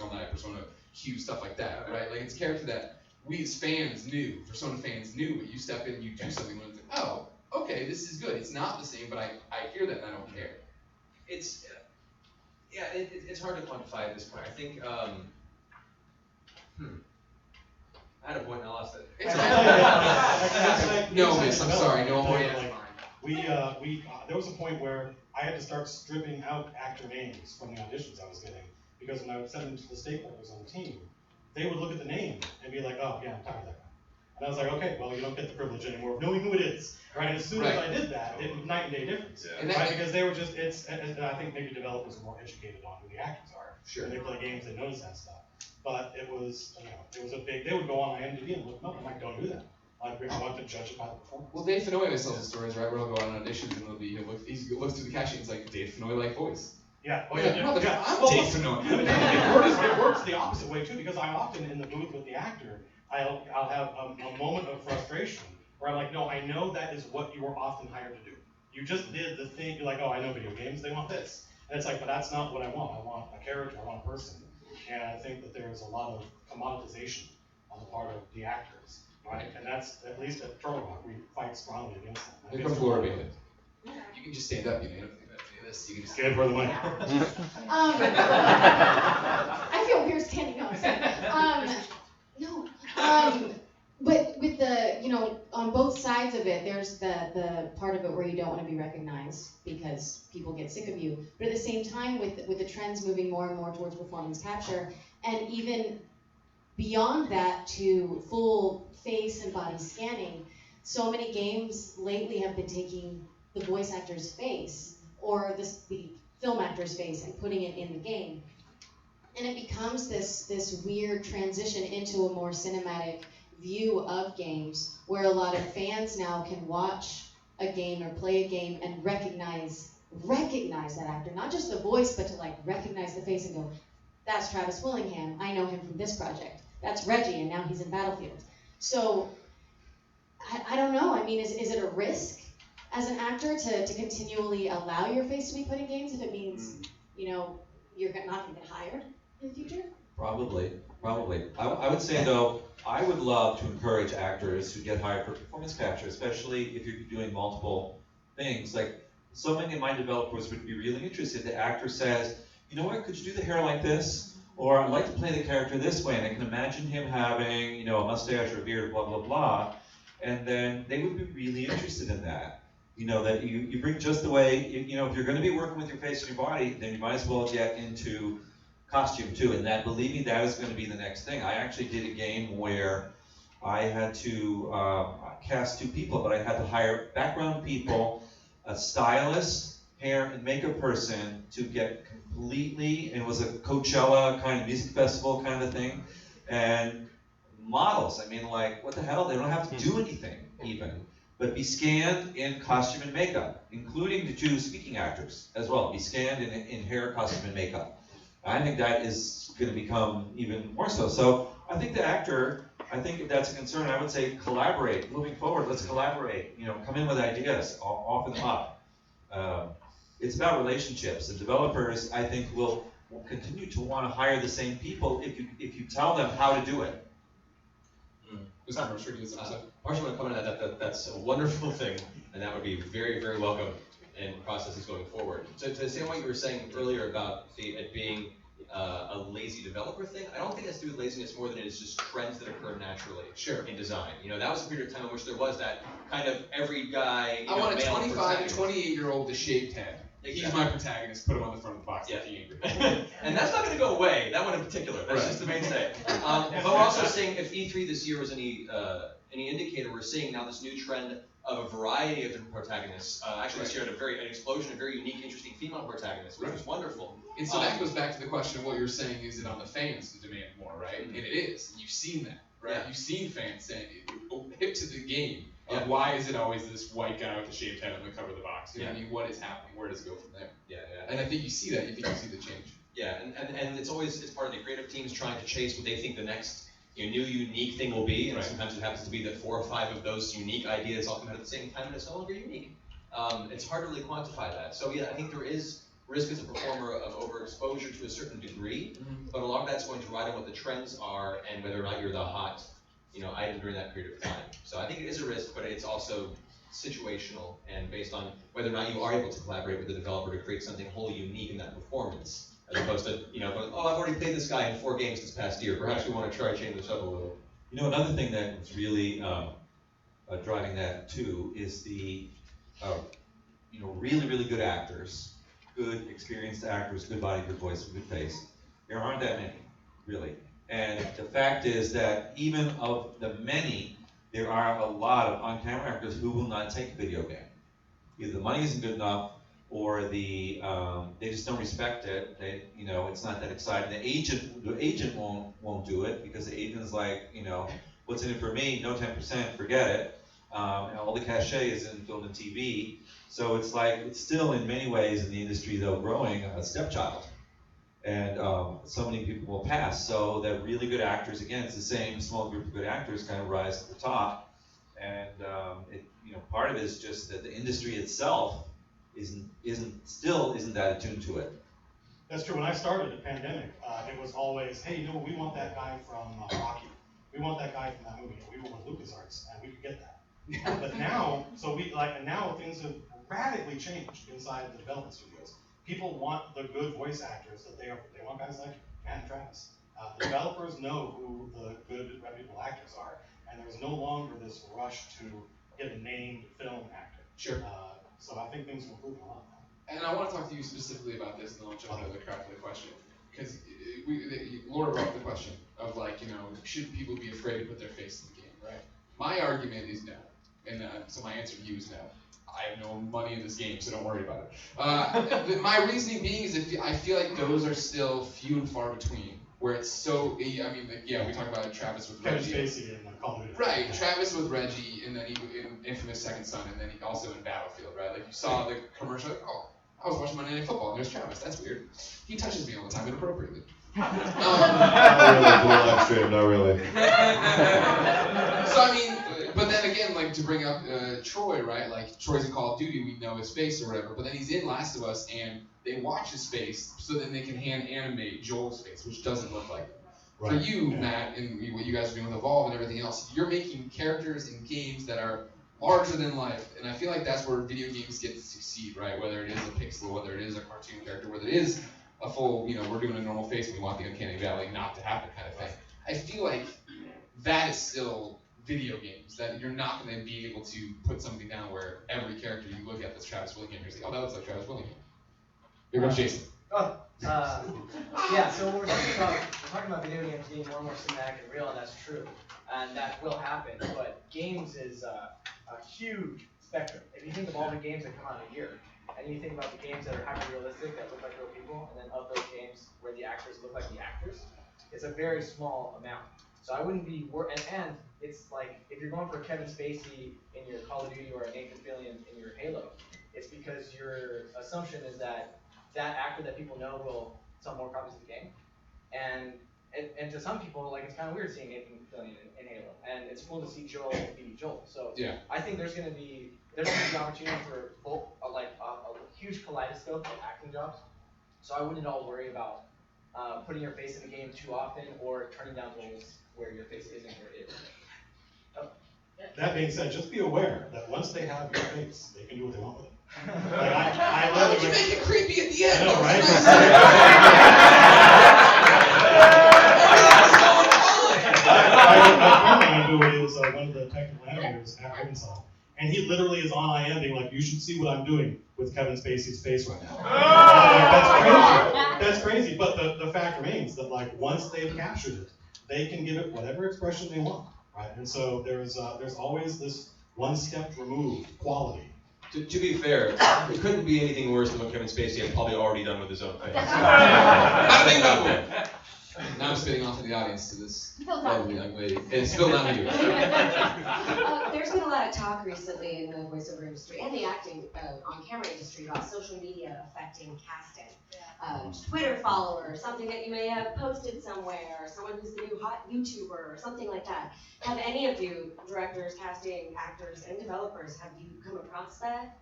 All Night, Persona Q, stuff like that, right? Like, it's a character that we as fans knew, Persona fans knew, but you step in and you do something when it's like, oh, okay, this is good. It's not the same, but I hear that and I don't care. It's hard to quantify at this point. I think, I had a point and I lost it. No, miss, I'm sorry, no more. There was a point where I had to start stripping out actor names from the auditions I was getting, because when I would send them to the stakeholders on the team, they would look at the name and be like, oh, yeah, I'm tired of that guy. And I was like, okay, well, you don't get the privilege anymore of knowing who it is, right? And as soon as I did that, it was night and day difference, right? Because they were just, and I think maybe developers are more educated on who the actors are. Sure. When they play games, they notice that stuff. But it was a big, they would go on IMDb and look them up. I'm like, don't do that. I want to judge it by the performance. Well, Dave Fennoy always tells the stories, right? Where he'll go on auditions and he looks through the casting and it's like, Dave Fennoy like voice. Yeah. Oh, yeah. I'm Dave Fennoy. It works the opposite way too, because I often in the booth with the actor, I'll have a moment of frustration where I'm like, no, I know that is what you were often hired to do. You just did the thing. You're like, oh, I know video games. They want this, and it's like, but that's not what I want. I want a character. I want a person. And I think that there's a lot of commoditization on the part of the actors, right? And that's, at least at Turtle Rock, we fight strongly against that. Here comes Laura Bailey. You can just stand up, you know. This. You can just stand for the mic. I feel weird standing up. But with the, on both sides of it, there's the part of it where you don't want to be recognized because people get sick of you. But at the same time, with the trends moving more and more towards performance capture, and even beyond that to full face and body scanning, so many games lately have been taking the voice actor's face or the film actor's face and putting it in the game. And it becomes this weird transition into a more cinematic view of games where a lot of fans now can watch a game or play a game and recognize that actor, not just the voice, but to recognize the face and go, that's Travis Willingham, I know him from this project. That's Reggie, and now he's in Battlefield. So, I don't know, I mean, is it a risk as an actor to continually allow your face to be put in games if it means, you're not going to get hired in the future? Probably. Probably. I would say though, I would love to encourage actors who get hired for performance capture, especially if you're doing multiple things. Like, so many of my developers would be really interested. The actor says, you know what, could you do the hair like this? Or I'd like to play the character this way, and I can imagine him having, you know, a mustache or a beard, blah, blah, blah. And then they would be really interested in that. You know, that you bring just the way, you know, if you're going to be working with your face and your body, then you might as well get into costume too. And that, believe me, that is going to be the next thing. I actually did a game where I had to cast 2 people, but I had to hire background people, a stylist, hair and makeup person to get completely, and it was a Coachella kind of music festival kind of thing, and models. I mean, like, what the hell? They don't have to do anything even, but be scanned in costume and makeup, including the 2 speaking actors as well. Be scanned in hair, costume, and makeup. I think that is going to become even more so. So I think the actor, I think if that's a concern, I would say collaborate. Moving forward, let's collaborate. You know, come in with ideas, offer them up. It's about relationships. The developers, I think, will continue to want to hire the same people if you tell them how to do it. Mr. Mercer, do you have something? I just want to comment on that. That's a wonderful thing, and that would be very, very welcome in processes going forward. So to say what you were saying earlier about it being a lazy developer thing, I don't think that's to do with laziness more than it is just trends that occur naturally in design. You know, that was a period of time in which there was that kind of every guy, I want a 25 to 28-year-old with a shaved head. Exactly. He's my protagonist. Put him on the front of the box. Yeah. If he angry. And that's not going to go away. That one in particular. That's just the mainstay. But we're also seeing, if E3 this year was any indicator, we're seeing now this new trend of a variety of different protagonists. Actually, this year had an explosion of very unique, interesting female protagonists, which was wonderful. And so that goes back to the question of what you're saying, is it on the fans to demand more, right? And it is. And you've seen that, right? Yeah. You've seen fans saying, hip to the game of why is it always this white guy with a shaved head on the cover of the box? You know what I mean? What is happening? Where does it go from there? Yeah. And I think you see that. You think you see the change. Yeah, and it's part of the creative teams trying to chase what they think the next new unique thing will be, and sometimes it happens to be that 4 or 5 of those unique ideas all come out at the same time, and it's no longer unique. It's hard to really quantify that. So yeah, I think there is risk as a performer of overexposure to a certain degree, but a lot of that's going to ride on what the trends are and whether or not you're the hot, item during that period of time. So I think it is a risk, but it's also situational and based on whether or not you are able to collaborate with the developer to create something wholly unique in that performance, as opposed to, going, oh, I've already played this guy in 4 games this past year. Perhaps we want to try to change this up a little. You know, another thing that is really driving that too is the, really, really good actors, good experienced actors, good body, good voice, good face. There aren't that many, really. And the fact is that even of the many, there are a lot of on-camera actors who will not take a video game. Either the money isn't good enough, or they just don't respect it. It's not that exciting. The agent won't do it because the agent's like, what's in it for me? No 10%, forget it. And all the cachet is in film and TV. So it's like, it's still in many ways in the industry though growing a stepchild. And so many people will pass. So that really good actors, again, it's the same small group of good actors kind of rise to the top. And part of it is just that the industry itself isn't that attuned to it. That's true. When I started the pandemic, it was always, hey, we want that guy from Rocky. We want that guy from that movie. We were with LucasArts, and we could get that. But now, and now things have radically changed inside the development studios. People want the good voice actors that they want guys like Matt and Travis. The developers know who the good, reputable actors are, and there's no longer this rush to get a named film actor. Sure. So I think things are improving a lot now. And I want to talk to you specifically about this, and then I'll jump into the craft of the question. Because Laura brought up the question of should people be afraid to put their face in the game, right? My argument is no. And so my answer to you is no. I have no money in this game, so don't worry about it. My reasoning being is I feel like those are still few and far between. Where it's so, we talk about Travis with Reggie. Kevin Spacey in Call of Duty. Right, Travis with Reggie, and then he in Infamous Second Son, and then he also in Battlefield, right? Like you saw the commercial, like, oh, I was watching Monday Night Football, and there's Travis. That's weird. He touches me all the time inappropriately. Not really. So but then again, like to bring up Troy, right? Like Troy's in Call of Duty, we know his face or whatever, but then he's in Last of Us, and they watch his face so then they can hand animate Joel's face, which doesn't look like him. For you, Matt, and what you guys are doing with Evolve and everything else, you're making characters in games that are larger than life, and I feel like that's where video games get to succeed, right? Whether it is a pixel, whether it is a cartoon character, whether it is a full, we're doing a normal face and we want the uncanny valley not to happen kind of thing. I feel like that is still video games, that you're not going to be able to put something down where every character you look at that's Travis Willingham, you're like, oh, that looks like Travis Willingham. Here comes Jason. Yeah, so we're talking about video games being more and more cinematic and real, and that's true, and that will happen. But games is a huge spectrum. If you think of all the games that come out in a year, and you think about the games that are hyper-realistic, that look like real people, and then of those games where the actors look like the actors, it's a very small amount. So I wouldn't be and it's like if you're going for Kevin Spacey in your Call of Duty or Nathan Fillion in your Halo, it's because your assumption is that actor that people know will sell more copies of the game, and to some people, like, it's kind of weird seeing Nathan Fillion in Halo, and it's cool to see Joel be Joel. So yeah. I think there's gonna be opportunity for both a huge kaleidoscope of acting jobs. So I wouldn't at all worry about putting your face in the game too often or turning down roles where your face isn't where it is. Oh. That being said, just be aware that once they have your face, they can do what they want with it. Like, I you make it creepy at the end. I know, right? My friend who is one of the technical animators at Arkansas, and he literally is on IM being like, you should see what I'm doing with Kevin Spacey's face right now. That's crazy. But the fact remains that, like, once they've captured it, they can give it whatever expression they want, right? And so there's always this one step removed quality. To be fair, it couldn't be anything worse than what Kevin Spacey had probably already done with his own face. I think about that. Now I'm spitting off to the audience to this lovely young lady. It's spilled on you. There's been a lot of talk recently in the voiceover industry and the acting on-camera industry about social media affecting casting. Twitter follower, something that you may have posted somewhere, or someone who's the new hot YouTuber, or something like that. Have any of you, directors, casting, actors, and developers, have you come across that?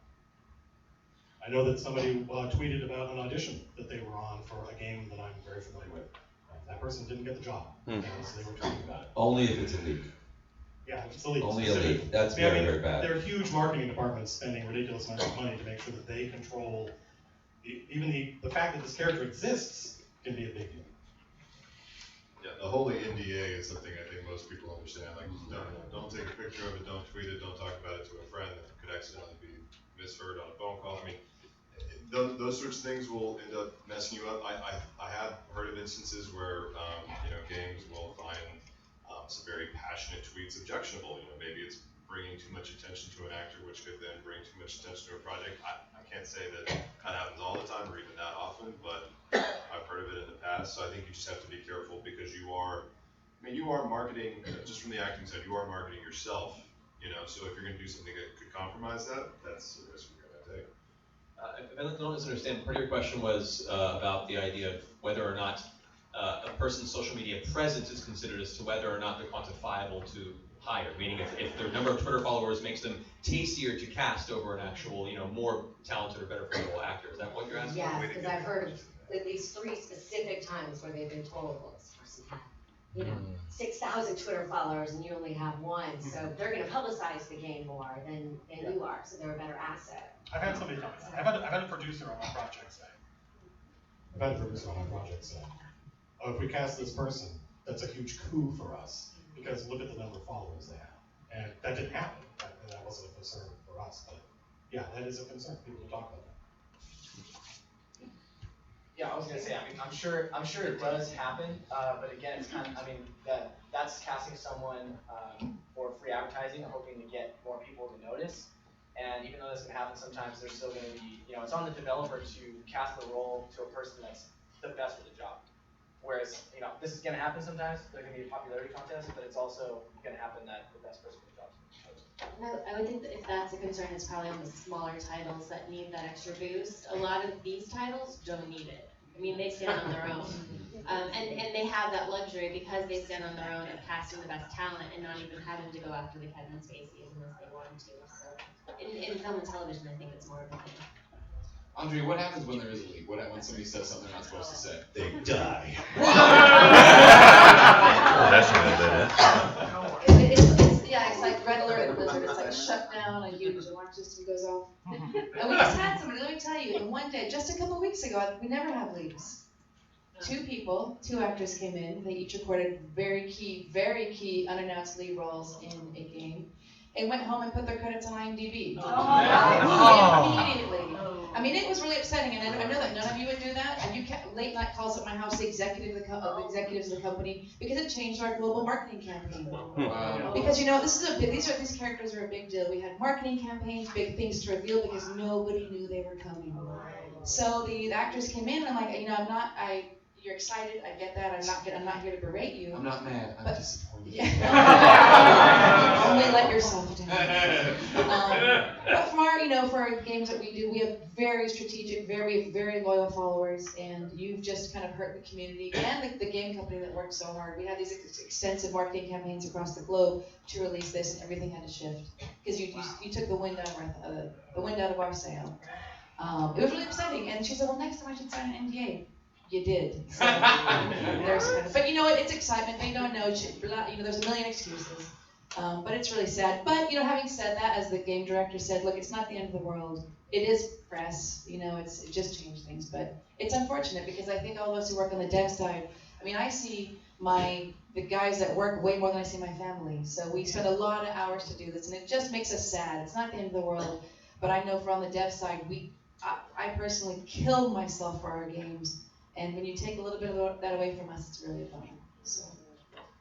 I know that somebody tweeted about an audition that they were on for a game that I'm very familiar with. That person didn't get the job, so they were tweeting about it. Only if it's a leak. Yeah, if it's a leak. Only a leak. That's very, very bad. There are huge marketing departments spending ridiculous amounts of money to make sure that they control even the fact that this character exists can be a big deal. Yeah, the holy NDA is something I think most people understand. Like, don't take a picture of it, don't tweet it, don't talk about it to a friend that could accidentally be misheard on a phone call. I mean, those sorts of things will end up messing you up. I have heard of instances where games will find some very passionate tweets objectionable. Maybe it's bringing too much attention to an actor, which could then bring too much attention to a project. I can't say that happens all the time or even that often, but I've heard of it in the past. So I think you just have to be careful because you are marketing, just from the acting side, you are marketing yourself. So if you're going to do something that could compromise that, that's the risk you're going to take. If I don't misunderstand, part of your question was about the idea of whether or not a person's social media presence is considered as to whether or not they're quantifiable to hire, meaning if their number of Twitter followers makes them tastier to cast over an actual, more talented or better playable actor. Is that what you're asking? Yes, because I've heard of at least 3 specific times where they've been told, well, this person had, 6,000 Twitter followers and you only have 1, so they're going to publicize the game more than you are, so they're a better asset. I've had somebody tell me that. I've had a producer on my project say, oh, if we cast this person, that's a huge coup for us, because look at the number of followers they have. And that didn't happen. That wasn't a concern for us, but yeah, that is a concern. People talk about that. Yeah, I was gonna say, I'm sure it does happen, but again, it's kind of, that's casting someone for free advertising and hoping to get more people to notice. And even though this can happen sometimes, there's still gonna be, it's on the developer to cast the role to a person that's the best for the job. Whereas, this is gonna happen sometimes, there's gonna be a popularity contest, but it's also gonna happen that the best person for the job is chosen. I would think that if that's a concern, it's probably on the smaller titles that need that extra boost. A lot of these titles don't need it. They stand on their own. And they have that luxury because they stand on their own of casting the best talent and not even having to go after the Kevin Spacey unless they want to. So in film and television, I think it's more of a thing. Andre, what happens when there is a leak? When somebody says something they're not supposed to say? They die. possession of it. It's like red alert at Blizzard. It's like shut down, a huge alarm system goes off. And we just had somebody, let me tell you, in one day, just a couple weeks ago, we never have leaves. Two actors came in. They each recorded very key unannounced lead roles in a game, and went home and put their credits on IMDb. Immediately. I mean, it was really upsetting, and I know that none of you would do that. And you kept late night calls at my house, the executives of the company, because it changed our global marketing campaign. Wow. Because these characters are a big deal. We had marketing campaigns, big things to reveal because nobody knew they were coming. So the actors came in, and I'm like, you're excited, I get that. I'm not here to berate you. I'm not mad. I'm disappointed. Yeah. Only let yourself down. But for our games that we do, we have very strategic, very loyal followers, and you've just kind of hurt the community and the game company that worked so hard. We had these extensive marketing campaigns across the globe to release this, and everything had to shift because you took the wind out of our sail. It was really upsetting, and she said, "Well, next time I should sign an NDA." You did. So, but it's excitement. They don't know. There's a million excuses. But it's really sad. But having said that, as the game director said, look, it's not the end of the world. It is press. It just changed things. But it's unfortunate because I think all of us who work on the dev side, I see the guys that work way more than I see my family. So we spend a lot of hours to do this, and it just makes us sad. It's not the end of the world. But I know on the dev side, I personally killed myself for our games. And when you take a little bit of that away from us, it's really annoying. So.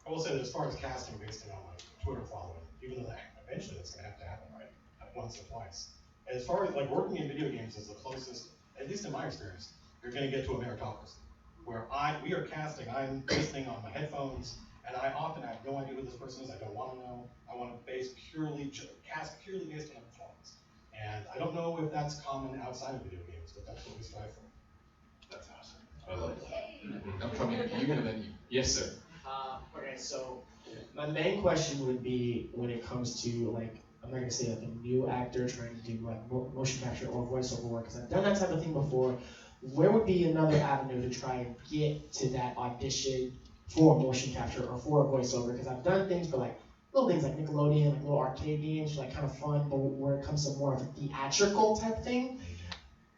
I will say that as far as casting based on Twitter following, even though eventually that's going to have to happen, right? Once or twice. As far as working in video games is the closest, at least in my experience, you're going to get to a meritocracy. Where we are casting, I'm listening on my headphones, and I often have no idea who this person is. I don't want to know. I want to cast purely based on their performance. And I don't know if that's common outside of video games, but that's what we strive for. That's awesome. I love that. I'm coming to you and then you. Yes, sir. Okay, so my main question would be when it comes to I'm not gonna say a new actor trying to do motion capture or voiceover work, because I've done that type of thing before. Where would be another avenue to try and get to that audition for motion capture or for a voiceover? Because I've done things for little things like Nickelodeon, little arcade games, kind of fun, but where it comes to more of a theatrical type thing,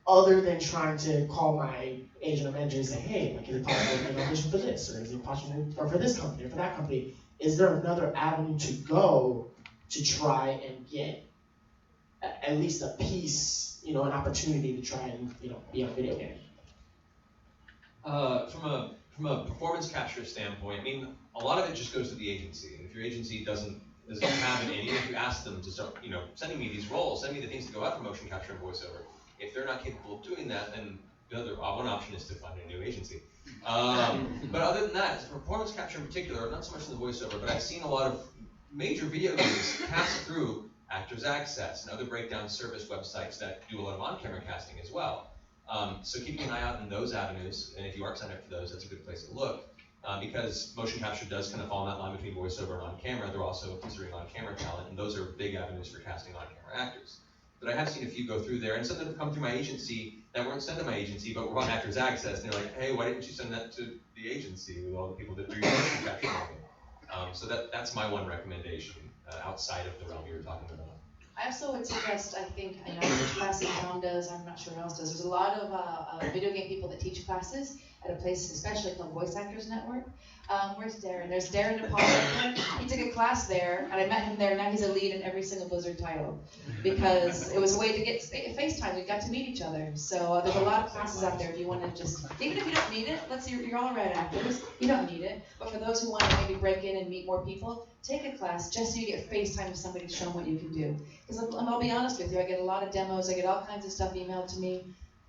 other than trying to call my agent or manager and say, hey, is it possible to audition for this, or is it possible for this company or for that company? Is there another avenue to go to try and get at least a piece, an opportunity to try and be on a video game? From a performance capture standpoint, a lot of it just goes to the agency. And if your agency doesn't have it, and even if you ask them to start, sending me these roles, send me the things that go out for motion capture and voiceover. If they're not capable of doing that, then one option is to find a new agency. But other than that, for performance capture in particular, not so much in the voiceover, but I've seen a lot of major video games pass through Actors Access and other breakdown service websites that do a lot of on-camera casting as well. So keeping an eye out in those avenues, and if you are signed up for those, that's a good place to look. Because motion capture does kind of fall in that line between voiceover and on-camera, they're also considering on-camera talent, and those are big avenues for casting on-camera actors. But I have seen a few go through there, and some that have come through my agency that weren't sent to my agency, but were on Actors Access, and they're like, hey, why didn't you send that to the agency with all the people that do your motion capture? So that's my one recommendation outside of the realm you were talking about. I also would suggest, I think, classes Tom does, I'm not sure who else does, there's a lot of video game people that teach classes at a place, especially called Voice Actors Network. Where's Darren? There's Darren DePaul. He took a class there, and I met him there. Now he's a lead in every single Blizzard title because it was a way to get FaceTime. We got to meet each other. So there's a lot of classes out there if you want to just, even if you don't need it, let's say you're all right actors, you don't need it. But for those who want to maybe break in and meet more people, take a class just so you get FaceTime with somebody to show them what you can do. Because I'll be honest with you, I get a lot of demos, I get all kinds of stuff emailed to me.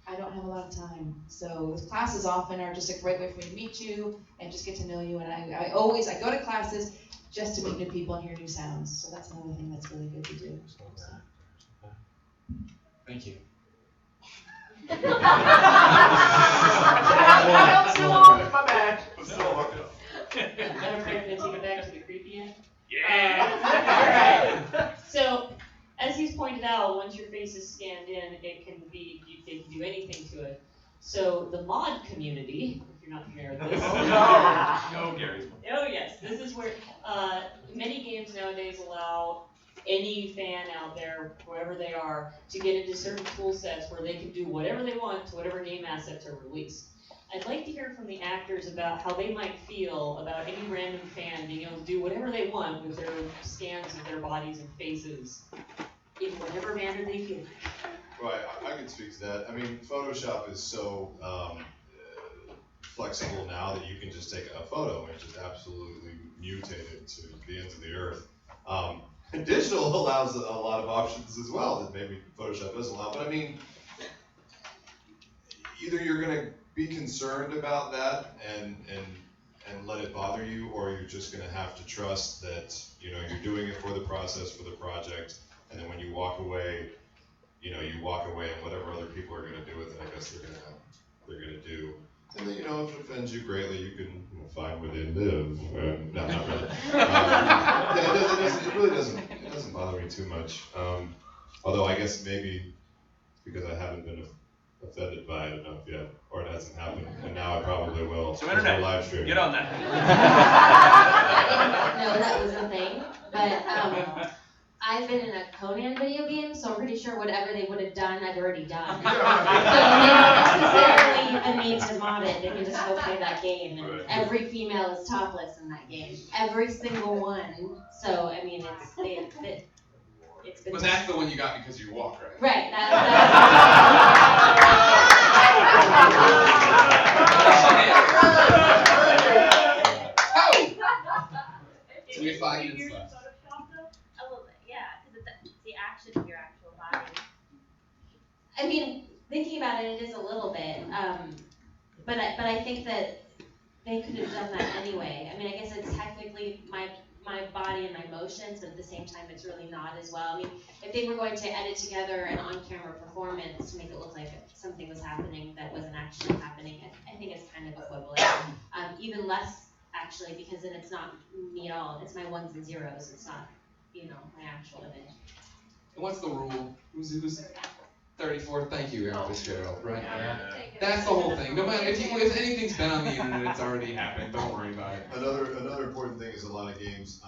I don't have a lot of time. So classes often are just a great way for me to meet you and just get to know you. And I go to classes just to meet new people and hear new sounds. So that's another thing that's really good to do. Thank you. My bad. I'm afraid to take it back to the creepy end. Yeah. Alright. So, as he's pointed out, once your face is scanned in, they can do anything to it. So the mod community, if you're not familiar with this. No, Gary. Oh yes, this is any fan out there, whoever they are, to get into certain tool sets where they can do whatever they want to whatever game assets are released. I'd like to hear from the actors about how they might feel about any random fan being able to do whatever they want with their scans of their bodies and faces in whatever manner they feel like. Right, I can speak to that. I mean, Photoshop is so flexible now that you can just take a photo and just absolutely mutate it to the ends of the earth. And digital allows a lot of options as well that maybe Photoshop doesn't allow. But I mean, either you're going to be concerned about that and let it bother you, or you're just going to have to trust that you're doing it for the process, for the project, and then when you walk away, you walk away, and whatever other people are going to do with it, I guess they're going to do. And then, if it offends you greatly, you can find where they live. No, not really. It really doesn't bother me too much. Although I guess maybe because I haven't been offended by it enough yet, or it hasn't happened, and now I probably will. So internet, live stream. get on that. I didn't know that was a thing, but I've been in a Conan video game, so I'm pretty sure whatever they would have done, I've already done. So they don't necessarily even need to mod it, they can just go play that game. And every female is topless in that game. Every single one. So, I mean, it's been... But that's the one you got because you walk, right? Right, So we have 5 minutes left. The action of your actual body. I mean, thinking about it, it is a little bit, but I think that they could have done that anyway. I mean, I guess it's technically my body and my motions, but at the same time, it's really not as well. I mean, if they were going to edit together an on-camera performance to make it look like something was happening that wasn't actually happening, I think it's kind of equivalent. Even less, actually, because then it's not me at all. It's my ones and zeros. It's not, my actual image. And what's the rule? Who's 34? Thank you, Aaron Fitzgerald, right? Yeah. That's the whole thing. No matter if anything's been on the internet, it's already happened. Don't worry about it. Another important thing is a lot of games,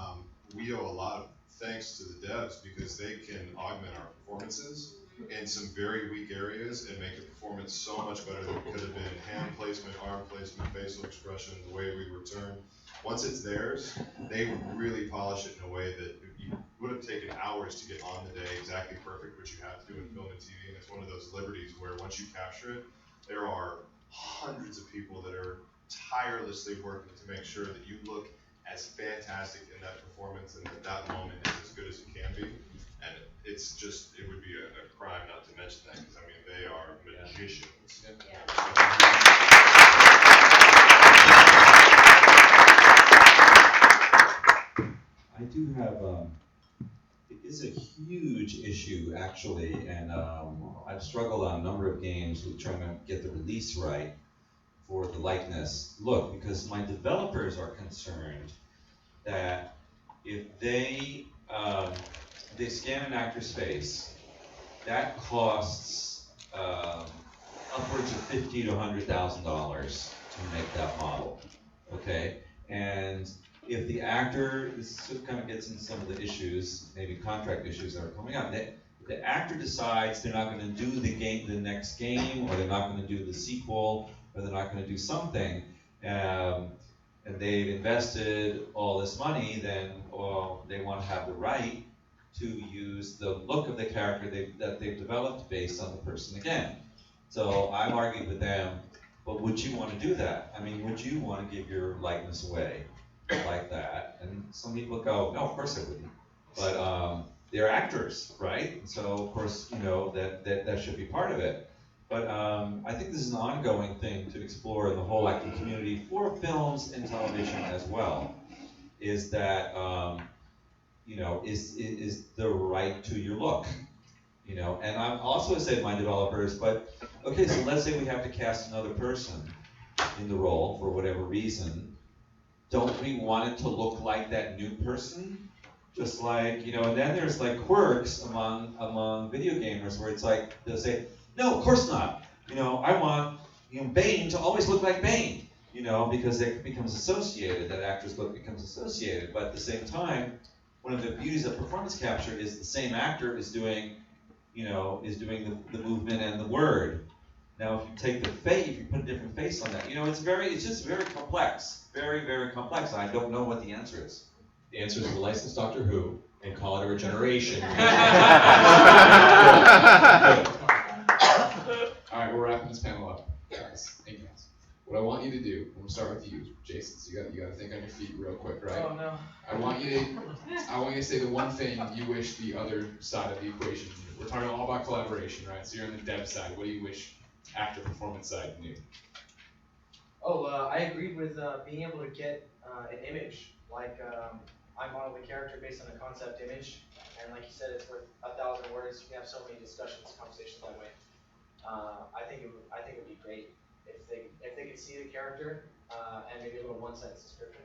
we owe a lot of thanks to the devs because they can augment our performances in some very weak areas and make the performance so much better than it could have been. Hand placement, arm placement, facial expression, the way we return. Once it's theirs, they would really polish it in a way that you would have taken hours to get on the day exactly perfect, which you have to do in film and TV. And it's one of those liberties where once you capture it, there are hundreds of people that are tirelessly working to make sure that you look as fantastic in that performance and that moment is as good as it can be. And it would be a crime not to mention that because, I mean, they are magicians. I do have, it is a huge issue actually, and I've struggled on a number of games with trying to get the release right for the likeness look, because my developers are concerned that if they scan an actor's face, that costs upwards of $50,000 to $100,000 to make that model, okay? And if the actor, this sort of kind of gets into some of the issues, maybe contract issues that are coming up. If the actor decides they're not going to do the next game, or they're not going to do the sequel, or they're not going to do something, and they've invested all this money, then they want to have the right to use the look of the character that they've developed based on the person again. So I've argued with them, but would you want to do that? I mean, would you want to give your likeness away like that? And some people go, no, of course I wouldn't. But they're actors, right? So of course, that should be part of it. But I think this is an ongoing thing to explore in the whole acting community for films and television as well. Is that is the right to your look? And I'm also say to my developers, but okay, so let's say we have to cast another person in the role for whatever reason. Don't we want it to look like that new person? Just like, and then there's like quirks among video gamers where it's like, they'll say, no, of course not. I want Bane to always look like Bane, because it becomes associated, that actor's look becomes associated. But at the same time, one of the beauties of performance capture is the same actor is doing, the movement and the word. Now, if you take the face, if you put a different face on that, it's just very complex, very, very complex. I don't know what the answer is. The answer is licensed Doctor Who and call it a regeneration. All right, we're wrapping this panel up, guys. Hey guys, what I want you to do, I'm gonna start with you, Jason. So you got to think on your feet real quick, right? Oh no. I want you to say the one thing you wish the other side of the equation knew. We're talking all about collaboration, right? So you're on the dev side. What do you wish actor performance side knew? I agreed with being able to get an image. I model the character based on a concept image, and like you said, it's worth 1,000 words. You can have so many discussions, conversations that way. I think it would be great if they could see the character and maybe a little one-sentence description.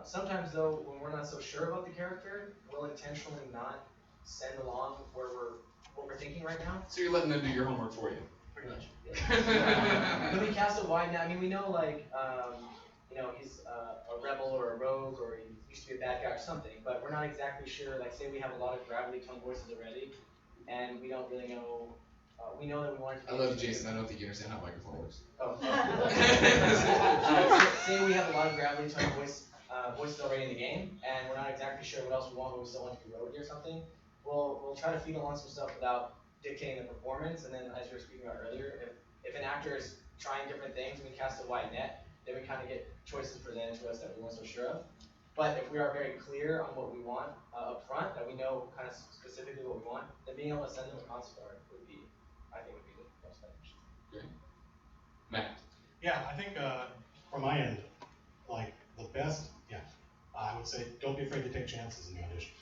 Sometimes though, when we're not so sure about the character, we'll intentionally not send along what we're thinking right now. So you're letting them do your homework for you. Pretty much. When we cast a wide net, we know he's a rebel or a rogue or he used to be a bad guy or something, but we're not exactly sure. Like say we have a lot of gravelly tone voices already, and we don't really know. We know that we want to. I love you, Jason. I don't think you understand how microphone works. Oh. Say we have a lot of gravelly tone voices already in the game, and we're not exactly sure what else we want, but we still want to be roguey or something. We'll try to feed along some stuff without dictating the performance, and then as you were speaking about earlier, if an actor is trying different things and we cast a wide net, then we kind of get choices presented to us that we weren't so sure of. But if we are very clear on what we want up front, that we know kind of specifically what we want, then being able to send them a concept art would be the most beneficial. Great. Matt. Yeah, I think from my end, like the best, I would say don't be afraid to take chances in the audition,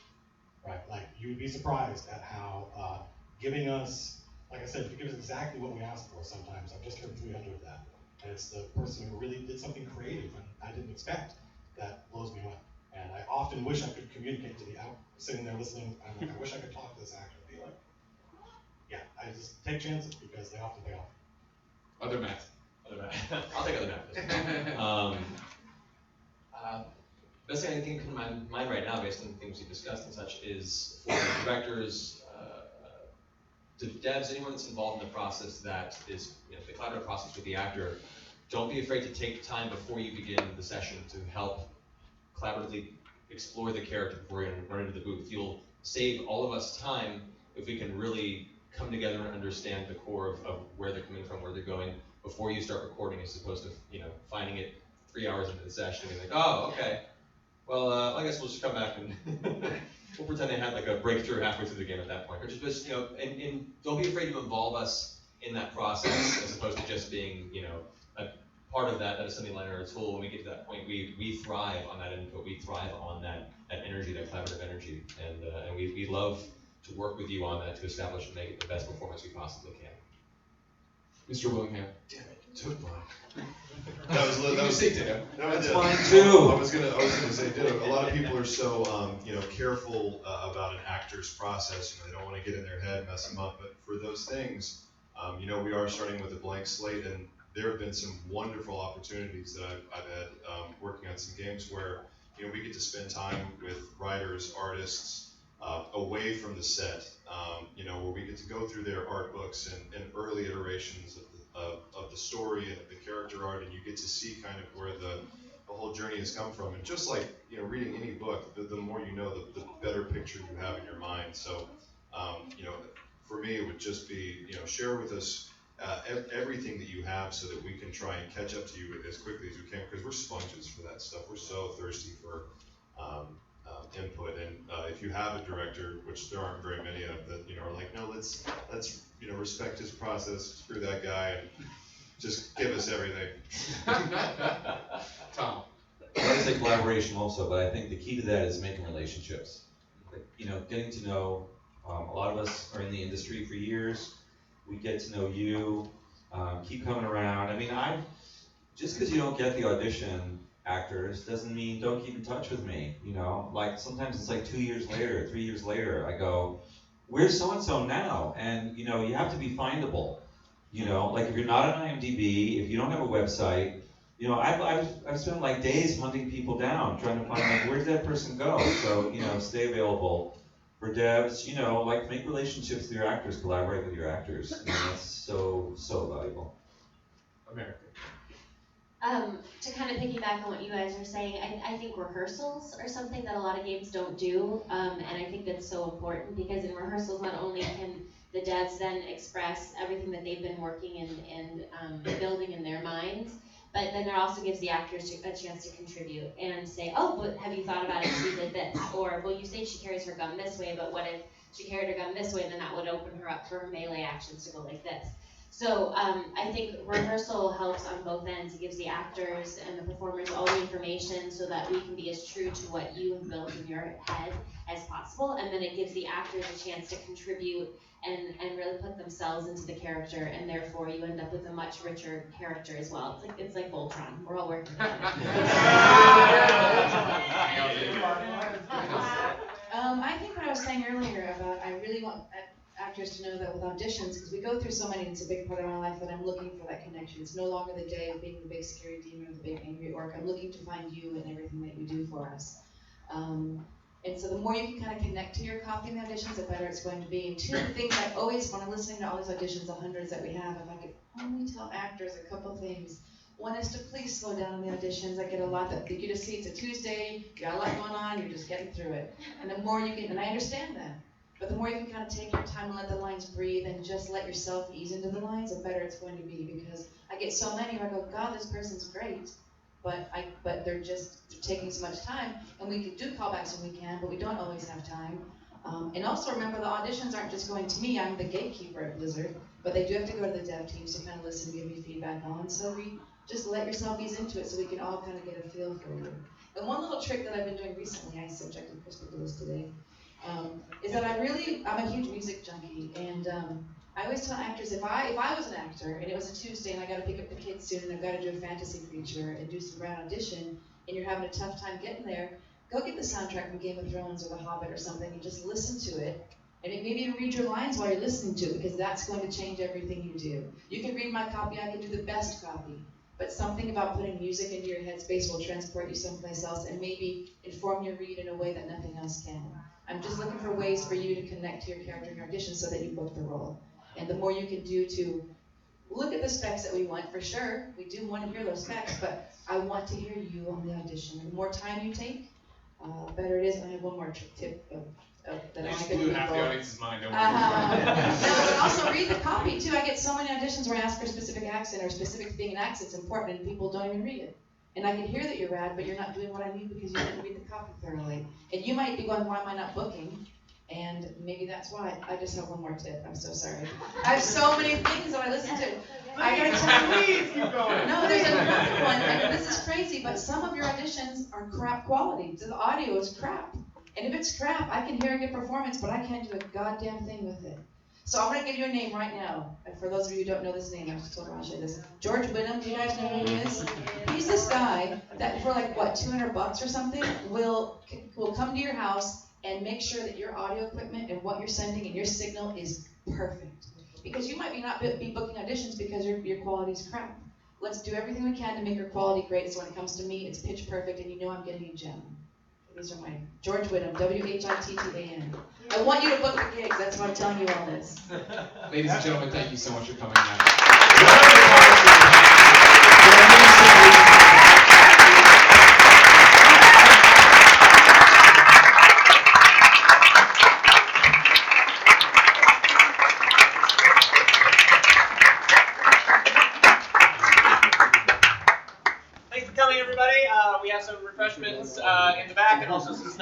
right? Like you would be surprised at how giving us, like I said, if you give us exactly what we asked for sometimes, I've just heard 300 of that. And it's the person who really did something creative and I didn't expect that blows me away. And I often wish I could communicate to the sitting there listening, I'm like, I wish I could talk to this actor and be like, I just take chances because they often pay off. Other Matt. I'll take other Matt. Best thing I think come to my mind right now, based on the things we discussed and such, is for directors, to devs, anyone that's involved in the process that is the collaborative process with the actor, don't be afraid to take time before you begin the session to help collaboratively explore the character before you run into the booth. You'll save all of us time if we can really come together and understand the core of where they're coming from, where they're going, before you start recording, as opposed to finding it 3 hours into the session and being like, oh, okay, well, I guess we'll just come back and we'll pretend they had like a breakthrough halfway through the game at that point. Or just and don't be afraid to involve us in that process, as opposed to just being a part of that assembly line or a tool. When we get to that point, we thrive on that input. We thrive on that energy, that collaborative energy, and we love to work with you on that to establish and make it the best performance we possibly can. Mr. Willingham. Damn it, took mine. That's mine too. I was gonna say ditto. A lot of people are so careful about an actor's process. They don't want to get in their head, mess them up. But for those things, we are starting with a blank slate, and there have been some wonderful opportunities that I've had working on some games where we get to spend time with writers, artists, away from the set, where we get to go through their art books and early iterations of the story and of the character art, and you get to see kind of where the whole journey has come from. And just like reading any book, the more you know, the better picture you have in your mind. So, for me, it would just be share with us everything that you have, so that we can try and catch up to you as quickly as we can, because we're sponges for that stuff. We're so thirsty for input, and if you have a director, which there aren't very many of, that are like, no, let's respect his process, screw that guy, and just give us everything. Tom. I want to say collaboration also, but I think the key to that is making relationships. Getting to know. A lot of us are in the industry for years. We get to know you. Keep coming around. I mean, just because you don't get the audition actors doesn't mean don't keep in touch with me. Like sometimes it's like 2 years later, 3 years later, I go, where's so-and-so now? And you have to be findable. Like if you're not on IMDb, if you don't have a website, You know, I've spent like days hunting people down, trying to find like where did that person go. So stay available for devs. Like make relationships with your actors, collaborate with your actors. That's so valuable. America. To kind of piggyback on what you guys are saying, I think rehearsals are something that a lot of games don't do, and I think that's so important because in rehearsals not only can the devs then express everything that they've been working and building in their minds, but then it also gives the actors a chance to contribute and say, oh, but have you thought about it? She did this, or well, you say she carries her gun this way, but what if she carried her gun this way? Then that would open her up for her melee actions to go like this. So I think rehearsal helps on both ends. It gives the actors and the performers all the information so that we can be as true to what you have built in your head as possible. And then it gives the actors a chance to contribute and really put themselves into the character. And therefore you end up with a much richer character as well. It's like Voltron. We're all working together. I think what I was saying earlier about I really want actors to know that with auditions, because we go through so many, it's a big part of my life that I'm looking for that connection. It's no longer the day of being the big scary demon or the big angry orc. I'm looking to find you in everything that you do for us. And so the more you can kind of connect to your copy in the auditions, the better it's going to be. And two things I always, when I'm listening to all these auditions, the hundreds that we have, if I could only tell actors a couple things. One is to please slow down on the auditions. I get a lot that you just see it's a Tuesday, you got a lot going on, you're just getting through it. And the more you can, and I understand that, but the more you can kind of take your time and let the lines breathe and just let yourself ease into the lines, the better it's going to be. Because I get so many where I go, God, this person's great, but they're taking so much time. And we can do callbacks when we can, but we don't always have time. And also remember, the auditions aren't just going to me. I'm the gatekeeper at Blizzard, but they do have to go to the dev teams to kind of listen and give me feedback on. So we just let yourself ease into it so we can all kind of get a feel for you. And one little trick that I've been doing recently, I subjected Crystal to this today, is that I'm a huge music junkie, and I always tell actors, if I was an actor and it was a Tuesday and I got to pick up the kids soon and I've got to do a fantasy creature and do some grand audition, and you're having a tough time getting there, go get the soundtrack from Game of Thrones or The Hobbit or something and just listen to it, and maybe even read your lines while you're listening to it, because that's going to change everything you do. You can read my copy, I can do the best copy, but something about putting music into your headspace will transport you someplace else and maybe inform your read in a way that nothing else can. I'm just looking for ways for you to connect to your character in your audition so that you book the role. And the more you can do to look at the specs that we want, for sure, we do want to hear those specs, but I want to hear you on the audition. The more time you take, better it is. And I have one more tip that I just give blew people. half the audience's mind, don't worry. No, but also read the copy too. I get so many auditions where I ask for a specific accent or a specific thing in accent's important and people don't even read it. And I can hear that you're rad, but you're not doing what I need because you didn't read the copy thoroughly. And you might be going, why am I not booking? And maybe that's why. I just have one more tip. I'm so sorry. I have so many things that I listen to. I gotta tell you. No, there's another one, and this is crazy, but some of your auditions are crap quality. So the audio is crap. And if it's crap, I can hear a good performance, but I can't do a goddamn thing with it. So I'm going to give you a name right now. And for those of you who don't know this name, I just told Rasha this. George Willingham, do you guys know who he is? He's this guy that for like, what, $200 or something, will come to your house and make sure that your audio equipment and what you're sending and your signal is perfect. Because you might not be booking auditions because your quality's crap. Let's do everything we can to make your quality great so when it comes to me, it's pitch perfect and you know I'm getting a gem. These are my George Whittam, W-H-I-T-T-A-N. I want you to book the gigs. That's why I'm telling you all this. Ladies and gentlemen, thank you so much for coming out. Thanks for coming, everybody. We have some refreshments in the back and also some snacks.